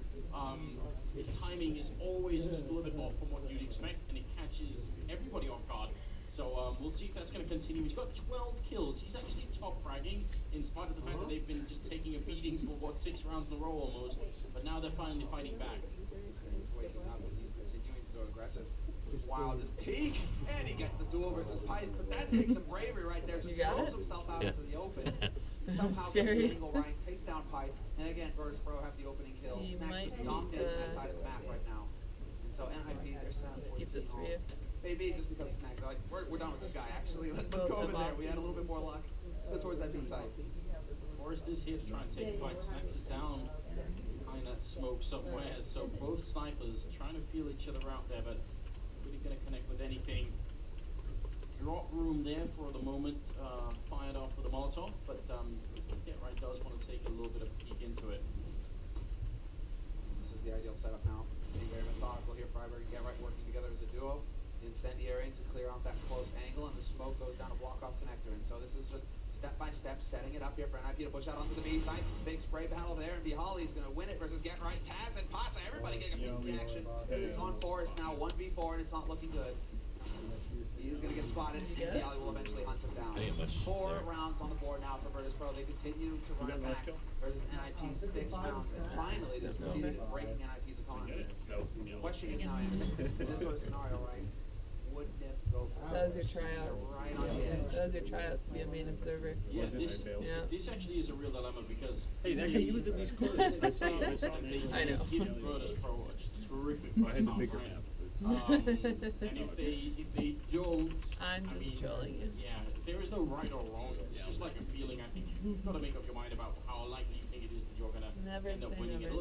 His timing is always just a little bit off from what you'd expect, and it catches everybody off guard. So we'll see if that's going to continue. He's got 12 kills. He's actually top fragging, in spite of the fact that they've been just taking a beating for, 6 rounds in a row almost. But now they're finally fighting back. He's waking up, and he's continuing to go aggressive. Wow, this peak! And he gets the duel versus Pipe, but that takes some bravery right there. Just throws himself out into the open. Somehow gets the angle right, takes down Pipe, and again, Virtus Pro have the opening kill. Snacks just dominating that side of the map right now. And so NIP, they're set up Keep this for you. Maybe just because Snacks are like, we're done with this guy actually. Let's go over there. We had a little bit more luck. Let's go towards that B side. Forrest is here to try and take a fight. Snacks is down behind that smoke somewhere. So both snipers trying to feel each other out there, but really going to connect with anything. Drop room there for the moment, fired off with a Molotov, but Get Right does want to take a little bit of a peek into it. This is the ideal setup now. Being very methodical here. Freiburg and Get Right working together as a duo. Incendiary to clear off that close angle, and the smoke goes down to block off connector. And so this is just step by step setting it up here for NIP to push out onto the B side. Big spray battle there, and Bialy's going to win it versus Get Right. Taz and Pasha, everybody getting a piece of the action. It's on Forrest now, 1v4, and it's not looking good. He's going to get spotted, and Bialy will eventually hunt him down. 4 rounds on the board now for Virtus Pro. They continue to run it back versus NIP's 6 rounds. And finally, they've succeeded in breaking NIP's opponent. The question is now, in this sort of scenario, right? Would Nip go for That was your tryout. right on the edge? That was your tryout to be a main observer. Yeah, this actually is a real dilemma because Hey, he was in these clothes. I saw this. I know. Give Virtus Pro just a terrific fight. I had the bigger map. And if they don't, I'm just trolling you. Yeah, there is no right or wrong. It's just like a feeling. I think you've got to make up your mind about how likely you think it is that you're gonna Never end up say winning never. it.